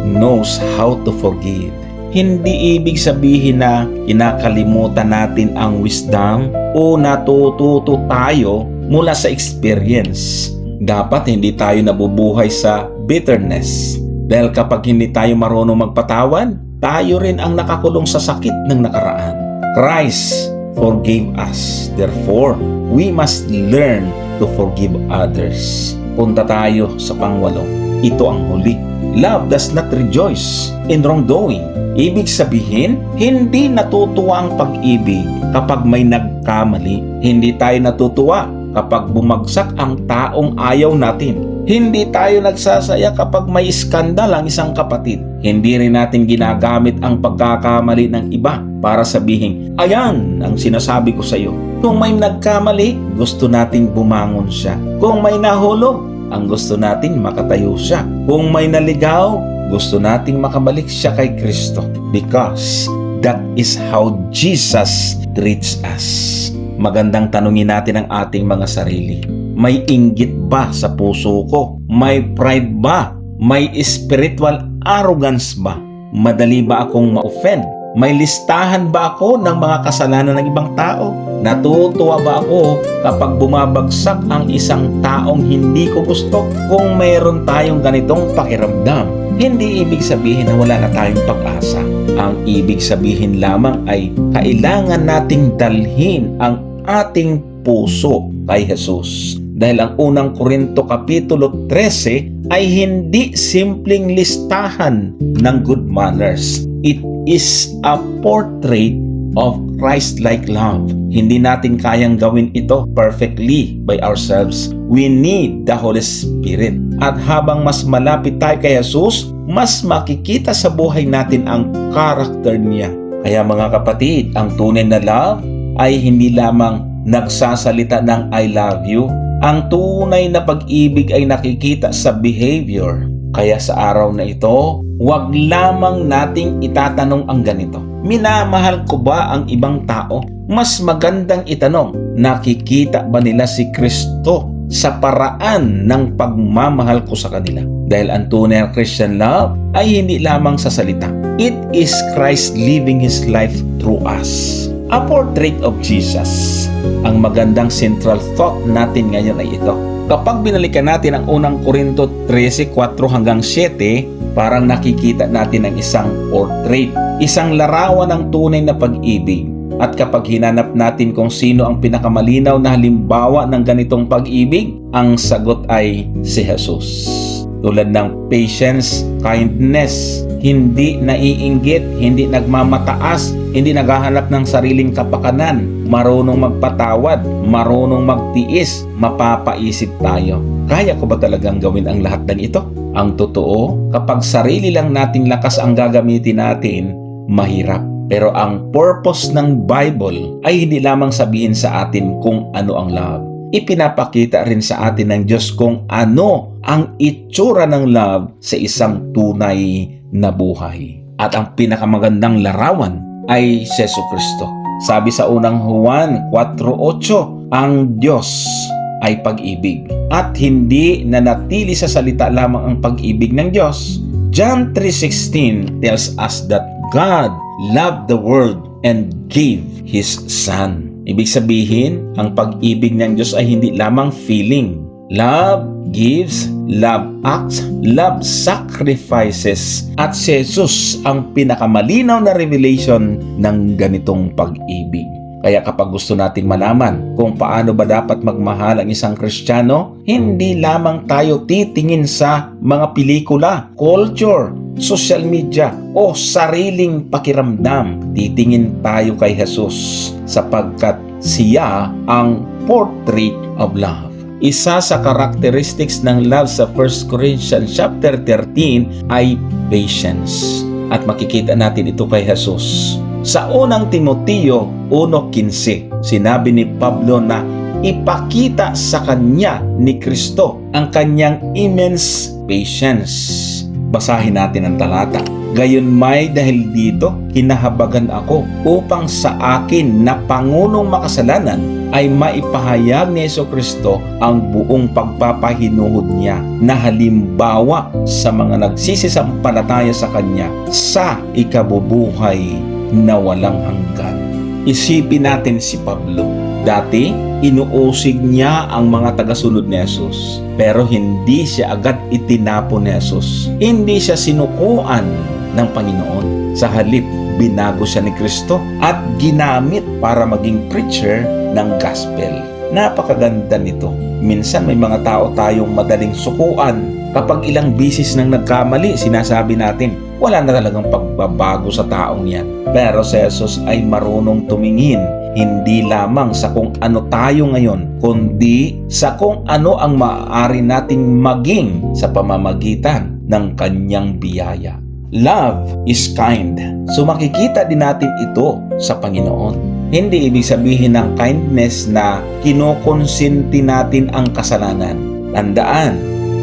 knows how to forgive. hindi ibig sabihin na kinakalimutan natin ang wisdom o natututo tayo mula sa experience. Dapat hindi tayo nabubuhay sa bitterness. Dahil kapag hindi tayo marunong magpatawad, tayo rin ang nakakulong sa sakit ng nakaraan. Christ forgave us. Therefore, we must learn to forgive others. Punta tayo sa pang-8. Ito ang huli. Love does not rejoice in wrongdoing. Ibig sabihin, hindi natutuwa ang pag-ibig kapag may nagkamali. Hindi tayo natutuwa kapag bumagsak ang taong ayaw natin. Hindi tayo nagsasaya kapag may iskandal ang isang kapatid. Hindi rin natin ginagamit ang pagkakamali ng iba para sabihin, ayan ang sinasabi ko sa iyo. Kung may nagkamali, gusto nating bumangon siya. Kung may nahulog, ang gusto nating makatayo siya. Kung may naligaw, gusto nating makabalik siya kay Kristo. Because that is how Jesus treats us. Magandang tanungin natin ang ating mga sarili. May inggit ba sa puso ko? May pride ba? May spiritual arrogance ba? Madali ba akong ma-offend? May listahan ba ako ng mga kasalanan ng ibang tao? Natutuwa ba ako kapag bumabagsak ang isang taong hindi ko gusto? Kung mayroon tayong ganitong pakiramdam, hindi ibig sabihin na wala na tayong pag-asa. Ang ibig sabihin lamang ay kailangan nating dalhin ang ating puso kay Jesus. Dahil ang unang Korinto Kapitulo 13 ay hindi simpleng listahan ng good manners. It is a portrait of Christ-like love. Hindi natin kayang gawin ito perfectly by ourselves. We need the Holy Spirit. At habang mas malapit tayo kay Jesus, mas makikita sa buhay natin ang karakter niya. Kaya mga kapatid, ang tunay na love ay hindi lamang nagsasalita ng I love you. Ang tunay na pag-ibig ay nakikita sa behavior. Kaya sa araw na ito, huwag lamang nating itatanong ang ganito. Minamahal ko ba ang ibang tao? Mas magandang itanong, nakikita ba nila si Kristo sa paraan ng pagmamahal ko sa kanila? Dahil ang tunay na Christian love ay hindi lamang sa salita. It is Christ living His life through us. A portrait of Jesus. Ang magandang central thought natin ngayon ay ito. Kapag binalikan natin ang unang Korinto 13:4-7, parang nakikita natin ang isang portrait, isang larawan ng tunay na pag-ibig. At kapag hinanap natin kung sino ang pinakamalinaw na halimbawa ng ganitong pag-ibig, ang sagot ay si Jesus. Tulad ng patience, kindness, hindi naiinggit, hindi nagmamataas, hindi naghahanap ng sariling kapakanan, marunong magpatawad, marunong magtiis, mapapaisip tayo. Kaya ko ba talagang gawin ang lahat ng ito? Ang totoo, kapag sarili lang nating lakas ang gagamitin natin, mahirap. Pero ang purpose ng Bible ay hindi lamang sabihin sa atin kung ano ang love. Ipinapakita rin sa atin ng Diyos kung ano ang itsura ng love sa isang tunay na buhay. At ang pinakamagandang larawan ay si Jesucristo. Sabi sa unang Juan 4:8, ang Diyos ay pag-ibig. At hindi nanatili sa salita lamang ang pag-ibig ng Diyos. John 3:16 tells us that God loved the world and gave His Son. Ibig sabihin, ang pag-ibig ng Diyos ay hindi lamang feeling. Love gives, love acts, love sacrifices. At si Jesus ang pinakamalinaw na revelation ng ganitong pag-ibig. Kaya kapag gusto nating malaman kung paano ba dapat magmahal ang isang Kristiyano, hindi lamang tayo titingin sa mga pelikula, culture, social media o sariling pakiramdam. Titingin tayo kay Jesus sapagkat siya ang portrait of love. Isa sa characteristics ng love sa 1 Corinthians chapter 13 ay patience. At makikita natin ito kay Jesus. Sa unang Timoteo 1:15, sinabi ni Pablo na ipakita sa kanya ni Kristo ang kanyang immense patience. Basahin natin ang talata. Gayon may dahil dito, kinahabagan ako upang sa akin na Pangulong makasalanan ay maipahayag ni Jesucristo ang buong pagpapahinuhod niya na halimbawa sa mga nagsisisampalataya sa Kanya sa ikabubuhay na walang hanggan. Isipin natin si Pablo. Dati, inuusig niya ang mga tagasunod ni Jesus. Pero hindi siya agad itinapon ni Jesus. Hindi siya sinukuan ng Panginoon. Sa halip, binago siya ni Kristo at ginamit para maging preacher ng gospel. Napakaganda nito. Minsan may mga tao tayong madaling sukuan. Kapag ilang bisis nang nagkamali, sinasabi natin, wala na talagang pagbabago sa taong yan. Pero si Jesus ay marunong tumingin, hindi lamang sa kung ano tayo ngayon, kundi sa kung ano ang maaari nating maging sa pamamagitan ng Kanyang biyaya. Love is kind. So makikita din natin ito sa Panginoon. Hindi ibig sabihin ng kindness na kinukonsinti natin ang kasalanan. Tandaan,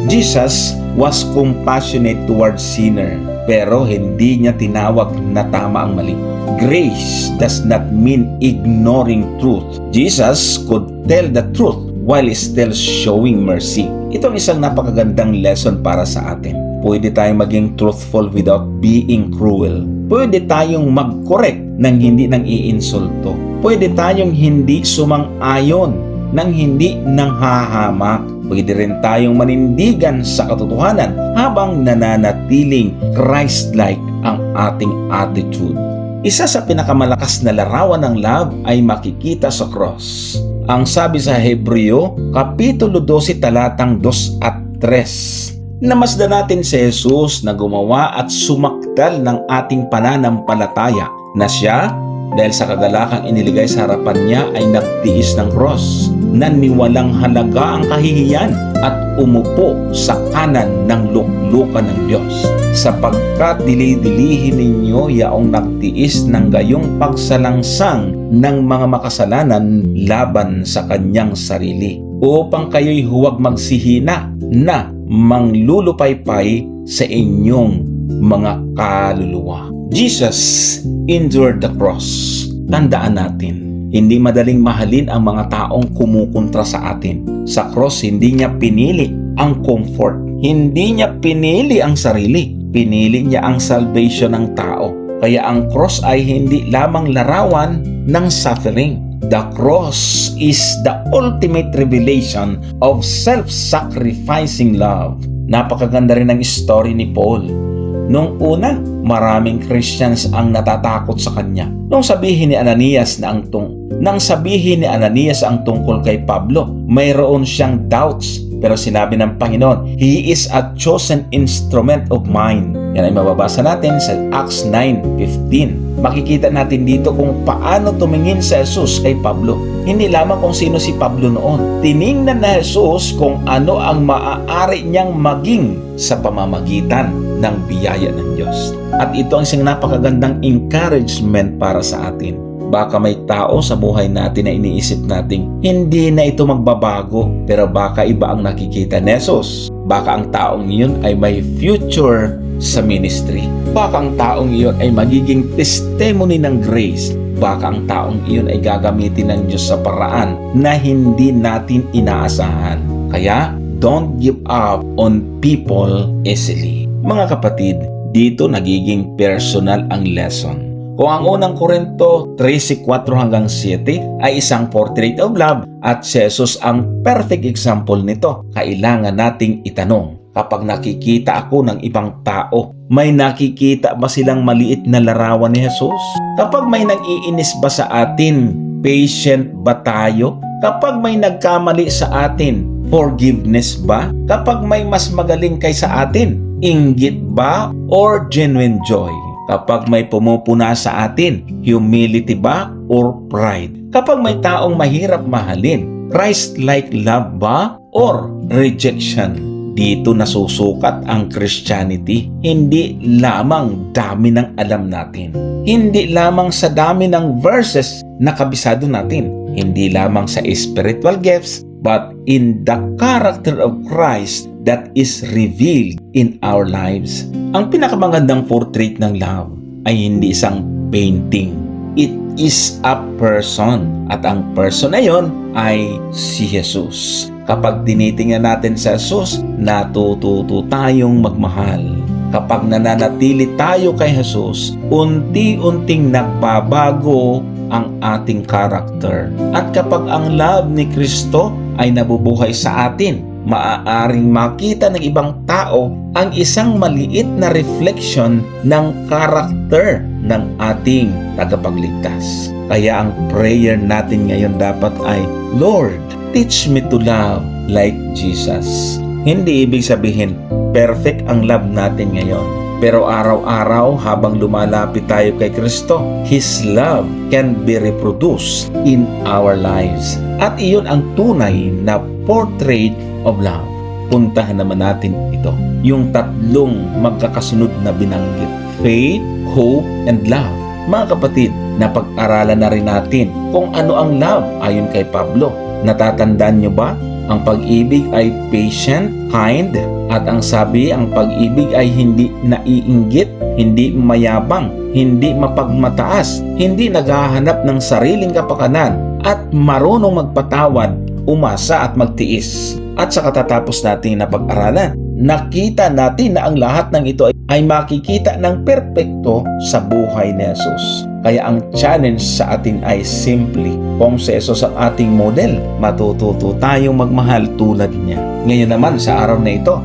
Jesus was compassionate towards sinner, pero hindi niya tinawag na tama ang mali. Grace does not mean ignoring truth. Jesus could tell the truth while still showing mercy. Itong isang napakagandang lesson para sa atin. Pwede tayong maging truthful without being cruel. Pwede tayong mag-correct nang hindi nang iinsulto. Pwede tayong hindi sumang-ayon nang hindi nang hahamak. Pwede rin tayong manindigan sa katotohanan habang nananatiling Christ-like ang ating attitude. Isa sa pinakamalakas na larawan ng love ay makikita sa cross. Ang sabi sa Hebreo, Kapitulo 12, talatang 2 at 3. Namasdan natin si Jesus na gumawa at sumakdal ng ating pananampalataya na siya, dahil sa kagalakang iniligay sa harapan niya, ay nagtiis ng cross na niwalang halaga ang kahihiyan at umupo sa kanan ng luklukan ng Diyos. Sapagkat dili-dilihin ninyo yaong nagtiis ng gayong pagsalangsang ng mga makasalanan laban sa kanyang sarili, upang kayo'y huwag magsihina na manglulupaypay sa inyong mga kaluluwa. Jesus endured the cross. Tandaan natin, hindi madaling mahalin ang mga taong kumukontra sa atin. Sa cross, hindi niya pinili ang comfort. Hindi niya pinili ang sarili. Pinili niya ang salvation ng tao. Kaya ang cross ay hindi lamang larawan ng suffering. The cross is the ultimate revelation of self-sacrificing love. Napakaganda rin ang story ni Paul. Noong una, maraming Christians ang natatakot sa kanya. Nang sabihin ni Ananias ang tungkol kay Pablo, mayroon siyang doubts. Pero sinabi ng Panginoon, He is a chosen instrument of mine. Yan ay mababasa natin sa Acts 9:15. Makikita natin dito kung paano tumingin si Jesus kay Pablo. Hindi lamang kung sino si Pablo noon. Tiningnan na Jesus kung ano ang maaari niyang maging sa pamamagitan ng biyaya ng Diyos. At ito ang isang napakagandang encouragement para sa atin. Baka may tao sa buhay natin na iniisip nating hindi na ito magbabago, pero baka iba ang nakikita ni Jesus. Baka ang taong iyon ay may future sa ministry. Baka ang taong iyon ay magiging testimony ng grace. Baka ang taong iyon ay gagamitin ng Diyos sa paraan na hindi natin inaasahan. Kaya, don't give up on people easily. Mga kapatid, dito nagiging personal ang lesson. Kung ang unang Korinto 13:4 hanggang 7 ay isang portrait of love at si Jesus ang perfect example nito, kailangan nating itanong, kapag nakikita ako ng ibang tao, may nakikita ba silang maliit na larawan ni Jesus? Kapag may nag-iinis ba sa atin, patient ba tayo? Kapag may nagkamali sa atin, forgiveness ba? Kapag may mas magaling kaysa atin, inggit ba or genuine joy? Kapag may pumupuna sa atin, humility ba or pride? Kapag may taong mahirap mahalin, Christ-like love ba or rejection? Dito nasusukat ang Christianity. Hindi lamang dami ng alam natin. Hindi lamang sa dami ng verses na kabisado natin. Hindi lamang sa spiritual gifts, but in the character of Christ that is revealed in our lives. Ang pinakamagandang portrait ng love ay hindi isang painting. It is a person. At ang person na yon ay si Jesus. Kapag tinitingnan natin sa Jesus, natututo tayong magmahal. Kapag nananatili tayo kay Jesus, unti-unting nagbabago ang ating karakter. At kapag ang love ni Kristo ay nabubuhay sa atin, maaaring makita ng ibang tao ang isang maliit na reflection ng karakter ng ating tagapagligtas. Kaya ang prayer natin ngayon dapat ay, Lord, teach me to love like Jesus. Hindi ibig sabihin, perfect ang love natin ngayon. Pero araw-araw habang lumalapit tayo kay Kristo, His love can be reproduced in our lives. At iyon ang tunay na portrait of love. Puntahan naman natin ito. Yung tatlong magkakasunod na binanggit. Faith, hope, and love. Mga kapatid, napag-aralan na rin natin kung ano ang love ayon kay Pablo. Natatandaan nyo ba? Ang pag-ibig ay patient, kind, at ang sabi, ang pag-ibig ay hindi naiinggit, hindi mayabang, hindi mapagmataas, hindi naghahanap ng sariling kapakanan, at marunong magpatawad, umasa at magtiis. At sa katatapos natin na pag-aralan, nakita natin na ang lahat ng ito ay makikita ng perpekto sa buhay ni Jesus. Kaya ang challenge sa atin ay simply, kung si Jesus ang ating model, matututo tayong magmahal tulad niya. Ngayon naman sa araw na ito,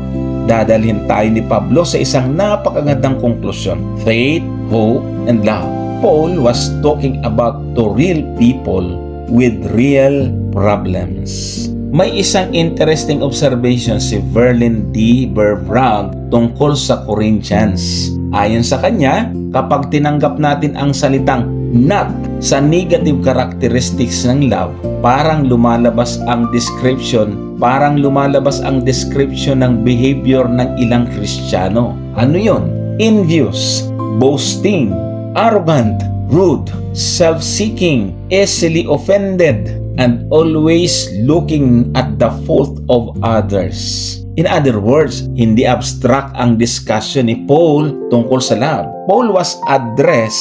dadalhin tayo ni Pablo sa isang napakagandang konklusyon. Faith, hope, and love. Paul was talking about to real people with real problems. May isang interesting observation si Verlin D. Berbrag tungkol sa Corinthians. Ayon sa kanya, kapag tinanggap natin ang salitang not sa negative characteristics ng love, parang lumalabas ang description ng behavior ng ilang Kristiyano. Ano yon? Envious, boasting, arrogant, rude, self-seeking, easily offended, and always looking at the fault of others. In other words, hindi abstract ang discussion ni Paul tungkol sa love. Paul was address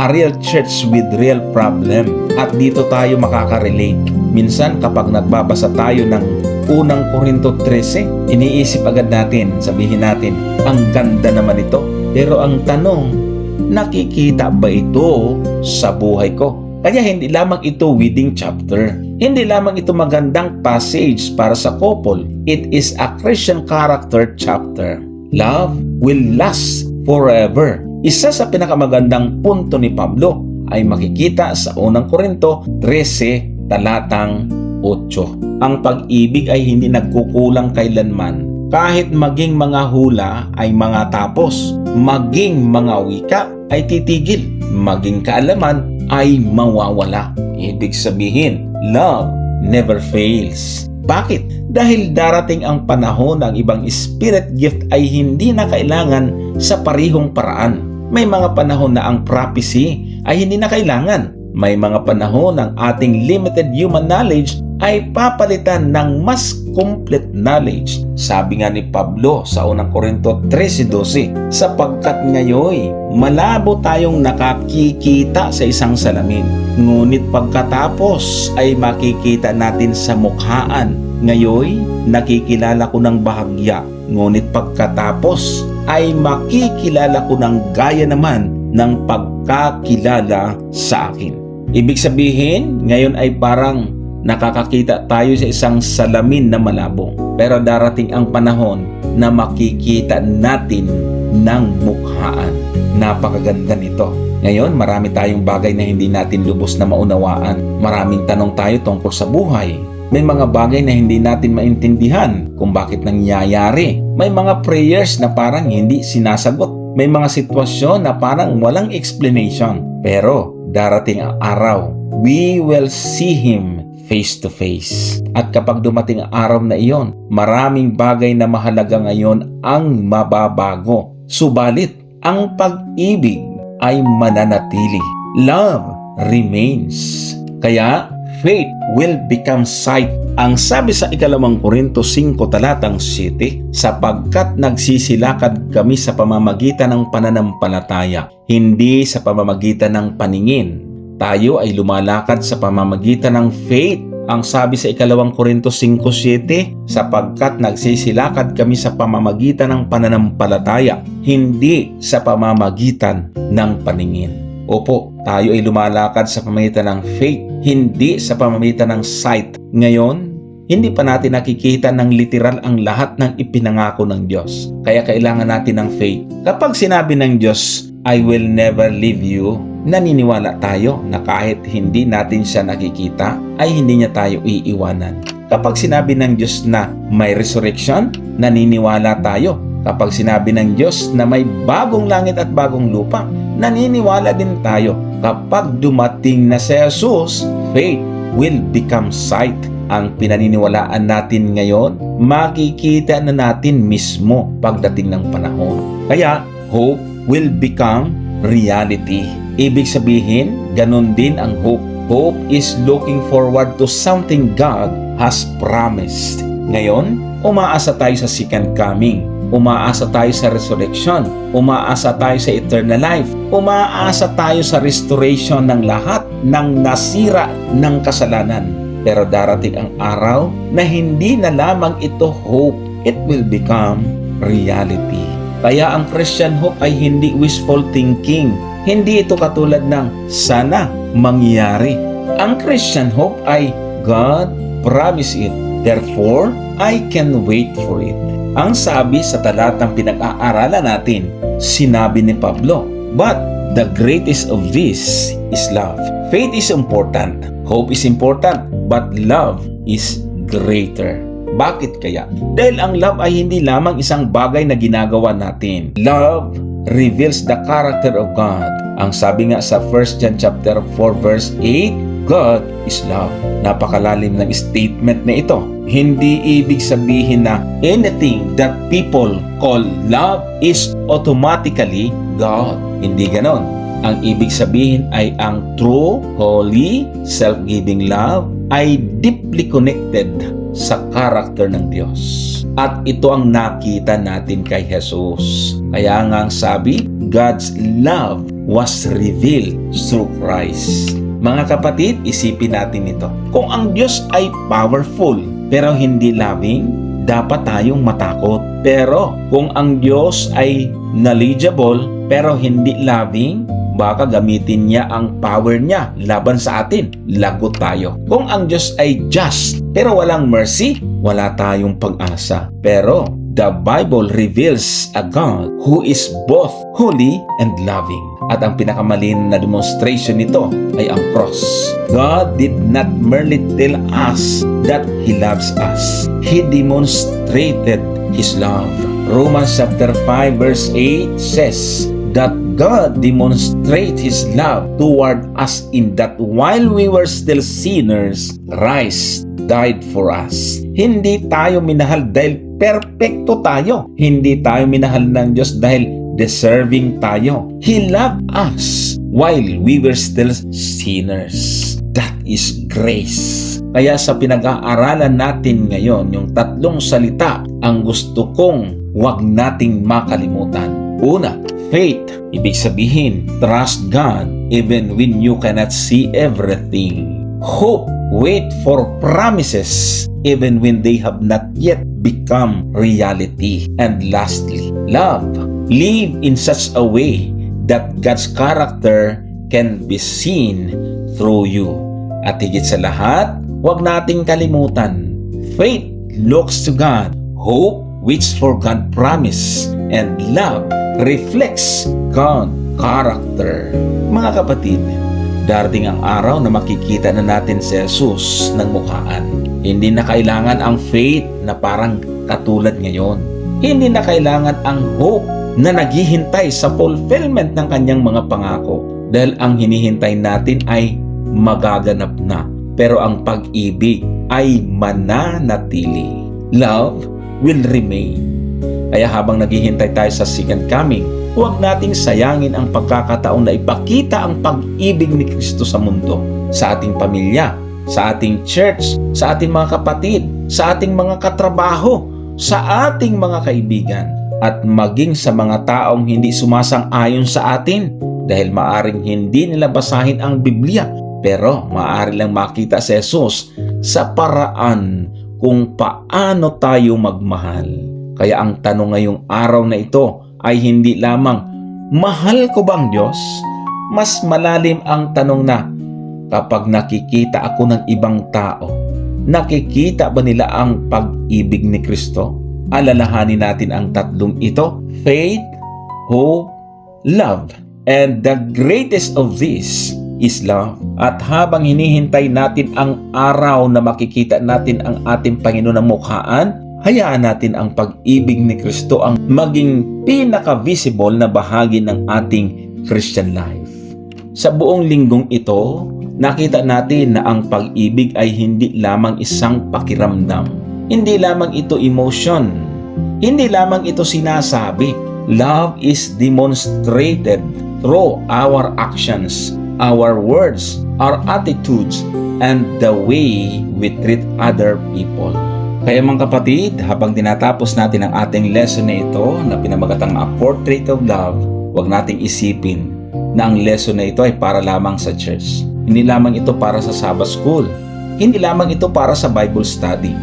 a real church with real problem. At dito tayo makaka-relate. Minsan kapag nagbabasa tayo ng unang Korinto 13, iniisip agad natin, sabihin natin, ang ganda naman ito. Pero ang tanong, nakikita ba ito sa buhay ko? Kaya hindi lamang ito wedding chapter. Hindi lamang ito magandang passage para sa couple. It is a Christian character chapter. Love will last forever. Isa sa pinakamagandang punto ni Pablo ay makikita sa unang Korinto 13 talatang 8. Ang pag-ibig ay hindi nagkukulang kailanman. Kahit maging mga hula ay mga tapos, maging mga wika ay titigil, maging kaalaman ay mawawala. Ibig sabihin, love never fails. Bakit? Dahil darating ang panahon na ang ibang spirit gift ay hindi na kailangan sa parihong paraan. May mga panahon na ang prophecy ay hindi na kailangan. May mga panahon ng ating limited human knowledge ay papalitan ng mas complete knowledge. Sabi nga ni Pablo sa unang Korinto 13:12, sapagkat ngayoy malabo tayong nakakikita sa isang salamin, ngunit pagkatapos ay makikita natin sa mukhaan. Ngayoy nakikilala ko ng bahagya, ngunit pagkatapos ay makikilala ko ng gaya naman ng pagkakilala sa akin. Ibig sabihin, ngayon ay parang nakakakita tayo sa isang salamin na malabo. Pero darating ang panahon na makikita natin ng mukhaan. Napakaganda nito. Ngayon, marami tayong bagay na hindi natin lubos na maunawaan. Maraming tanong tayo tungkol sa buhay. May mga bagay na hindi natin maintindihan kung bakit nangyayari. May mga prayers na parang hindi sinasagot. May mga sitwasyon na parang walang explanation. Pero darating ang araw, we will see Him face to face. At kapag dumating ang araw na iyon, maraming bagay na mahalaga ngayon ang mababago. Subalit, ang pag-ibig ay mananatili. Love remains. Kaya, faith will become sight Ang sabi sa 2 Korinto 5 talatang 7, sapagkat nagsisilakad kami sa pamamagitan ng pananampalataya, hindi sa pamamagitan ng paningin. Tayo ay lumalakad sa pamamagitan ng faith. Ang sabi sa 2 Korinto 5:7, sapagkat nagsisilakad kami sa pamamagitan ng pananampalataya, hindi sa pamamagitan ng paningin. Opo, tayo ay lumalakad sa pamamagitan ng faith, hindi sa pamamagitan ng sight. Ngayon, hindi pa natin nakikita ng literal ang lahat ng ipinangako ng Diyos. Kaya kailangan natin ng faith. Kapag sinabi ng Diyos, I will never leave you, naniniwala tayo na kahit hindi natin siya nakikita, ay hindi niya tayo iiwanan. Kapag sinabi ng Diyos na may resurrection, naniniwala tayo. Kapag sinabi ng Diyos na may bagong langit at bagong lupa, naniniwala din tayo. Kapag dumating na si Jesus, faith will become sight. Ang pinaniniwalaan natin ngayon, makikita na natin mismo pagdating ng panahon. Kaya, hope will become reality. Ibig sabihin, ganun din ang hope. Hope is looking forward to something God has promised. Ngayon, umaasa tayo sa second coming. Umaasa tayo sa resurrection. Umaasa tayo sa eternal life. Umaasa tayo sa restoration ng lahat ng nasira ng kasalanan. Pero darating ang araw na hindi na lamang ito hope, it will become reality. Kaya ang Christian hope ay hindi wishful thinking. Hindi ito katulad ng sana mangyari. Ang Christian hope ay God promised it. Therefore, I can wait for it. Ang sabi sa talatang pinag-aaralan natin, sinabi ni Pablo, but the greatest of this is love. Faith is important, hope is important, but love is greater. Bakit kaya? Dahil ang love ay hindi lamang isang bagay na ginagawa natin. Love reveals the character of God. Ang sabi nga sa 1 John chapter 4 verse 8, God is love. Napakalalim ng statement na ito. Hindi ibig sabihin na anything that people call love is automatically God. Hindi ganon. Ang ibig sabihin ay ang true, holy, self-giving love ay deeply connected sa character ng Diyos. At ito ang nakita natin kay Jesus. Kaya nga ang sabi, God's love was revealed through Christ. Mga kapatid, isipin natin ito. Kung ang Diyos ay powerful pero hindi loving, dapat tayong matakot. Pero kung ang Diyos ay knowledgeable pero hindi loving, baka gamitin niya ang power niya laban sa atin. Lagot tayo. Kung ang Diyos ay just pero walang mercy, wala tayong pag-asa. Pero the Bible reveals a God who is both holy and loving. At ang pinakamalin na demonstration nito ay ang cross. God did not merely tell us that He loves us. He demonstrated His love. Romans chapter 5 verse 8 says that God demonstrated His love toward us in that while we were still sinners, Christ died for us. Hindi tayo minahal dahil perfecto tayo. Hindi tayo minahal ng Diyos dahil deserving tayo. He loved us while we were still sinners. That is grace. Kaya sa pinag-aaralan natin ngayon, yung tatlong salita, ang gusto kong huwag nating makalimutan. Una, faith. Ibig sabihin, trust God even when you cannot see everything. Hope. Wait for promises even when they have not yet become reality. And lastly, love. Live in such a way that God's character can be seen through you. At higit sa lahat, huwag nating kalimutan. Faith looks to God. Hope waits for God's promise. And love reflects God's character. Mga kapatid, darating ang araw na makikita na natin si Jesus ng mukhaan. Hindi na kailangan ang faith na parang katulad ngayon. Hindi na kailangan ang hope na naghihintay sa fulfillment ng kanyang mga pangako. Dahil ang hinihintay natin ay magaganap na. Pero ang pag-ibig ay mananatili. Love will remain. Kaya habang naghihintay tayo sa second coming, huwag nating sayangin ang pagkakataon na ipakita ang pag-ibig ni Kristo sa mundo, sa ating pamilya, sa ating church, sa ating mga kapatid, sa ating mga katrabaho, sa ating mga kaibigan, at maging sa mga taong hindi sumasang-ayon sa atin dahil maaring hindi nila basahin ang Biblia pero maaari lang makita si Jesus sa paraan kung paano tayo magmahal. Kaya ang tanong ngayong araw na ito ay hindi lamang, mahal ko bang Diyos? Mas malalim ang tanong na, kapag nakikita ako ng ibang tao, nakikita ba nila ang pag-ibig ni Kristo? Alalahanin natin ang tatlong ito: faith, hope, love. And the greatest of these is love. At habang hinihintay natin ang araw na makikita natin ang ating Panginoon na mukhaan, hayaan natin ang pag-ibig ni Kristo ang maging pinaka-visible na bahagi ng ating Christian life. Sa buong linggong ito, nakita natin na ang pag-ibig ay hindi lamang isang pakiramdam. Hindi lamang ito emotion. Hindi lamang ito sinasabi. Love is demonstrated through our actions, our words, our attitudes, and the way we treat other people. Kaya mga kapatid, habang tinatapos natin ang ating lesson na ito na pinamagatang A Portrait of Love, huwag nating isipin na ang lesson na ito ay para lamang sa church. Hindi lamang ito para sa Sabbath School. Hindi lamang ito para sa Bible study.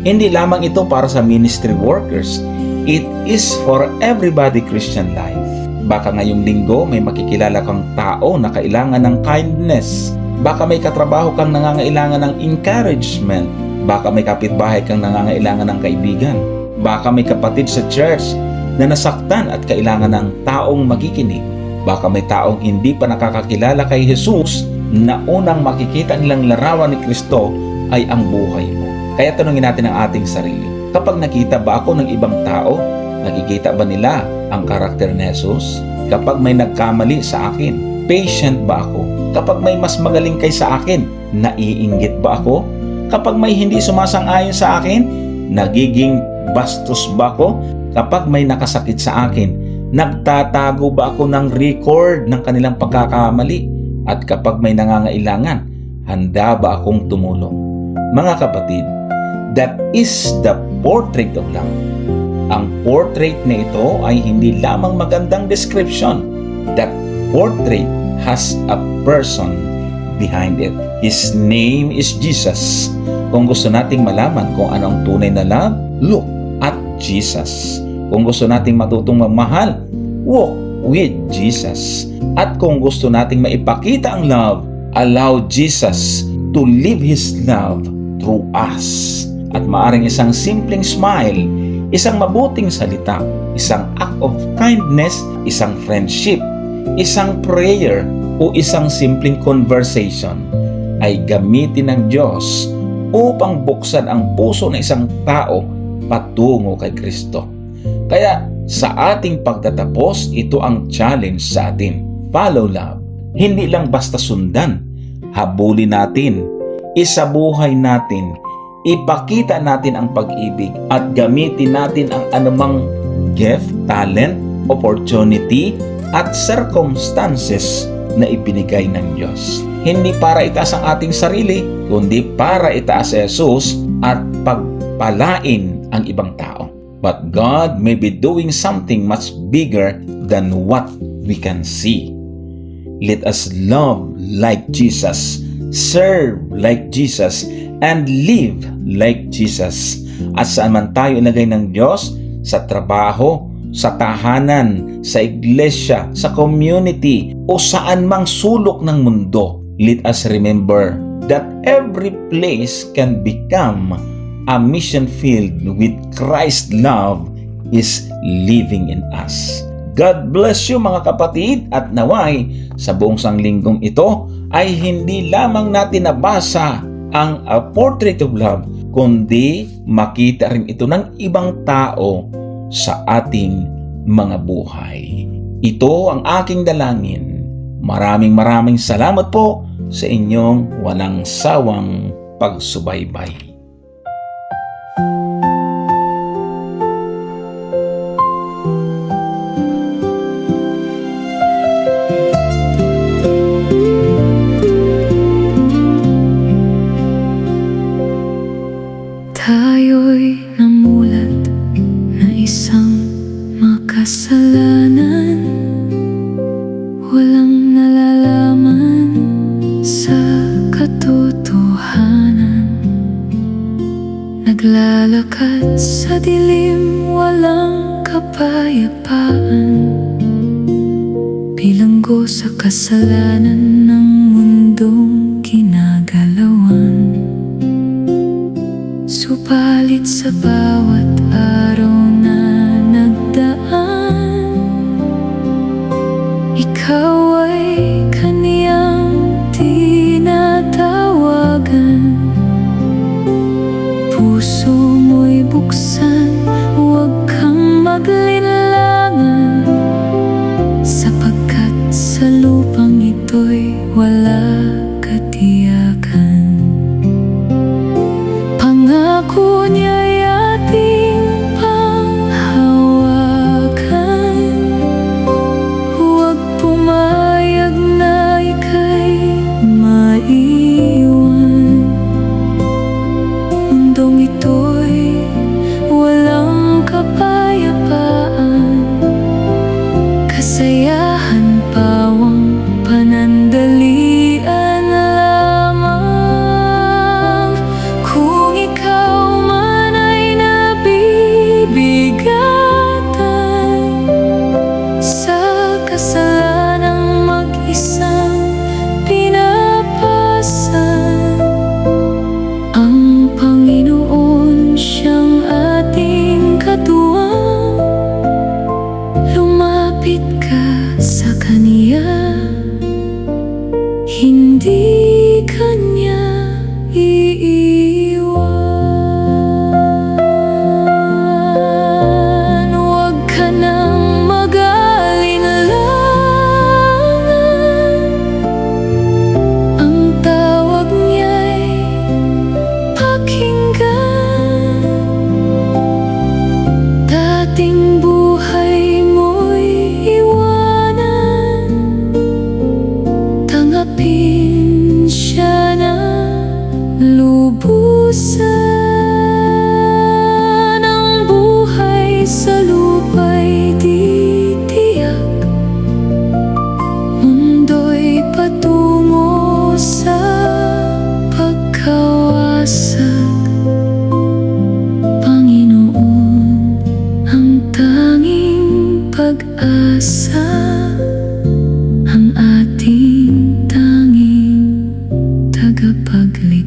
Hindi lamang ito para sa ministry workers. It is for everybody Christian life. Baka ngayong linggo may makikilala kang tao na kailangan ng kindness. Baka may katrabaho kang nangangailangan ng encouragement. Baka may kapitbahay kang nangangailangan ng kaibigan. Baka may kapatid sa church na nasaktan at kailangan ng taong makikinig. Baka may taong hindi pa nakakakilala kay Jesus na unang makikita nilang larawan ni Kristo ay ang buhay mo. Kaya tanungin natin ang ating sarili. Kapag nakita ba ako ng ibang tao, nakikita ba nila ang karakter ni Jesus? Kapag may nagkamali sa akin, patient ba ako? Kapag may mas magaling kaysa akin, naiinggit ba ako? Kapag may hindi sumasang-ayon sa akin, nagiging bastos ba ako? Kapag may nakasakit sa akin, nagtatago ba ako ng record ng kanilang pagkakamali? At kapag may nangangailangan, handa ba akong tumulong? Mga kapatid, that is the portrait of love. Ang portrait na ito ay hindi lamang magandang description. That portrait has a person behind it. His name is Jesus. Kung gusto nating malaman kung ano ang tunay na love, look at Jesus. Kung gusto nating matutong magmahal, walk with Jesus. At kung gusto nating maipakita ang love, allow Jesus to live His love through us. At maaring isang simpleng smile, isang mabuting salita, isang act of kindness, isang friendship, isang prayer, o isang simpleng conversation ay gamitin ng Diyos upang buksan ang puso ng isang tao patungo kay Kristo. Kaya sa ating pagtatapos, ito ang challenge sa atin. Follow love. Hindi lang basta sundan. Habulin natin. Isabuhay natin. Ipakita natin ang pag-ibig at gamitin natin ang anumang gift, talent, opportunity at circumstances na ibinigay ng Diyos. Hindi para itaas ang ating sarili, kundi para itaas si Jesus at pagpalain ang ibang tao. But God may be doing something much bigger than what we can see. Let us love like Jesus, serve like Jesus, and live like Jesus. At saan man tayo ilagay ng Diyos, sa trabaho, sa tahanan, sa iglesia, sa community, o saan mang sulok ng mundo, let us remember that every place can become a mission field with Christ's love is living in us. God bless you mga kapatid, at naway sa buong sanglinggong ito ay hindi lamang natin nabasa ang A Portrait of Love, kundi makita rin ito ng ibang tao sa ating mga buhay. Ito ang aking dalangin. Maraming salamat po sa inyong walang sawang pagsubaybay. nalalaman sa katotohanan. Naglalakad sa dilim, walang kapayapaan. Bilanggo sa kasalanan ng mundong ginagalawan. Subalit sa bawat araw na nagdaan, ikaw ay kaniyang tinatawagan. Puso mo'y buksan, huwag kang maglinlangan, sapagkat sa lupang ito'y wala katiyakan. Pangako niya'y ating panghawakan. Huwag pumayag na ika'y maiwan. Mundong ito'y walang kapayapaan, kasayahan pawang panandalian lamang. Kung ikaw man ay nabibigatan sa kasalanang mag-isang pinapasan, ang Panginoon siyang ating katuwang. Lumapit ka sa Kaniya, hindi Kanya iiwan. Huwag ka nang mag-alinlangan, ang tawag niya'y pakinggan. Dating buhay mo'y iwanan, tanggapin siya na lubusan. Ang buhay sa lupa'y di tiyak, mundo'y patungo sa pagkawasak. Panginoon ang tanging pag-asa, ang ating tanging tagapagligtas.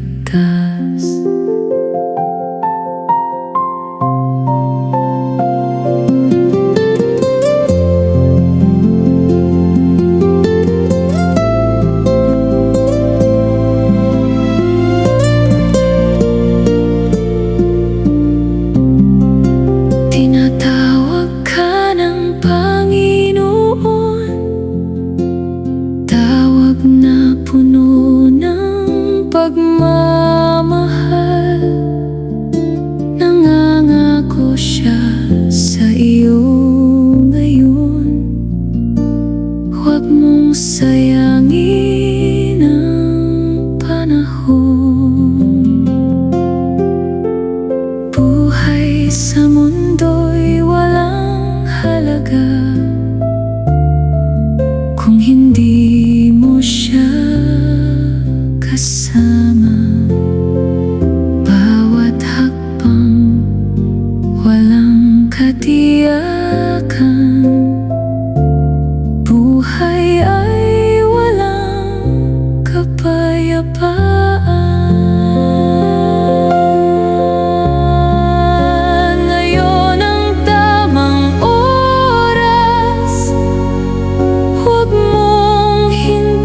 Tinatawag ka ng Panginoon, tawag na puno ng pagmamahal. Nangangako siya sa iyo ngayon, huwag mong sayangin ang panahon. Buhay sa mundo'y walang halaga kung hindi mo siya kasama. Bawat hakbang walang katiyakan, buhay ay walang kapayapaan. Ngayon ang tamang oras, huwag mong hintayin.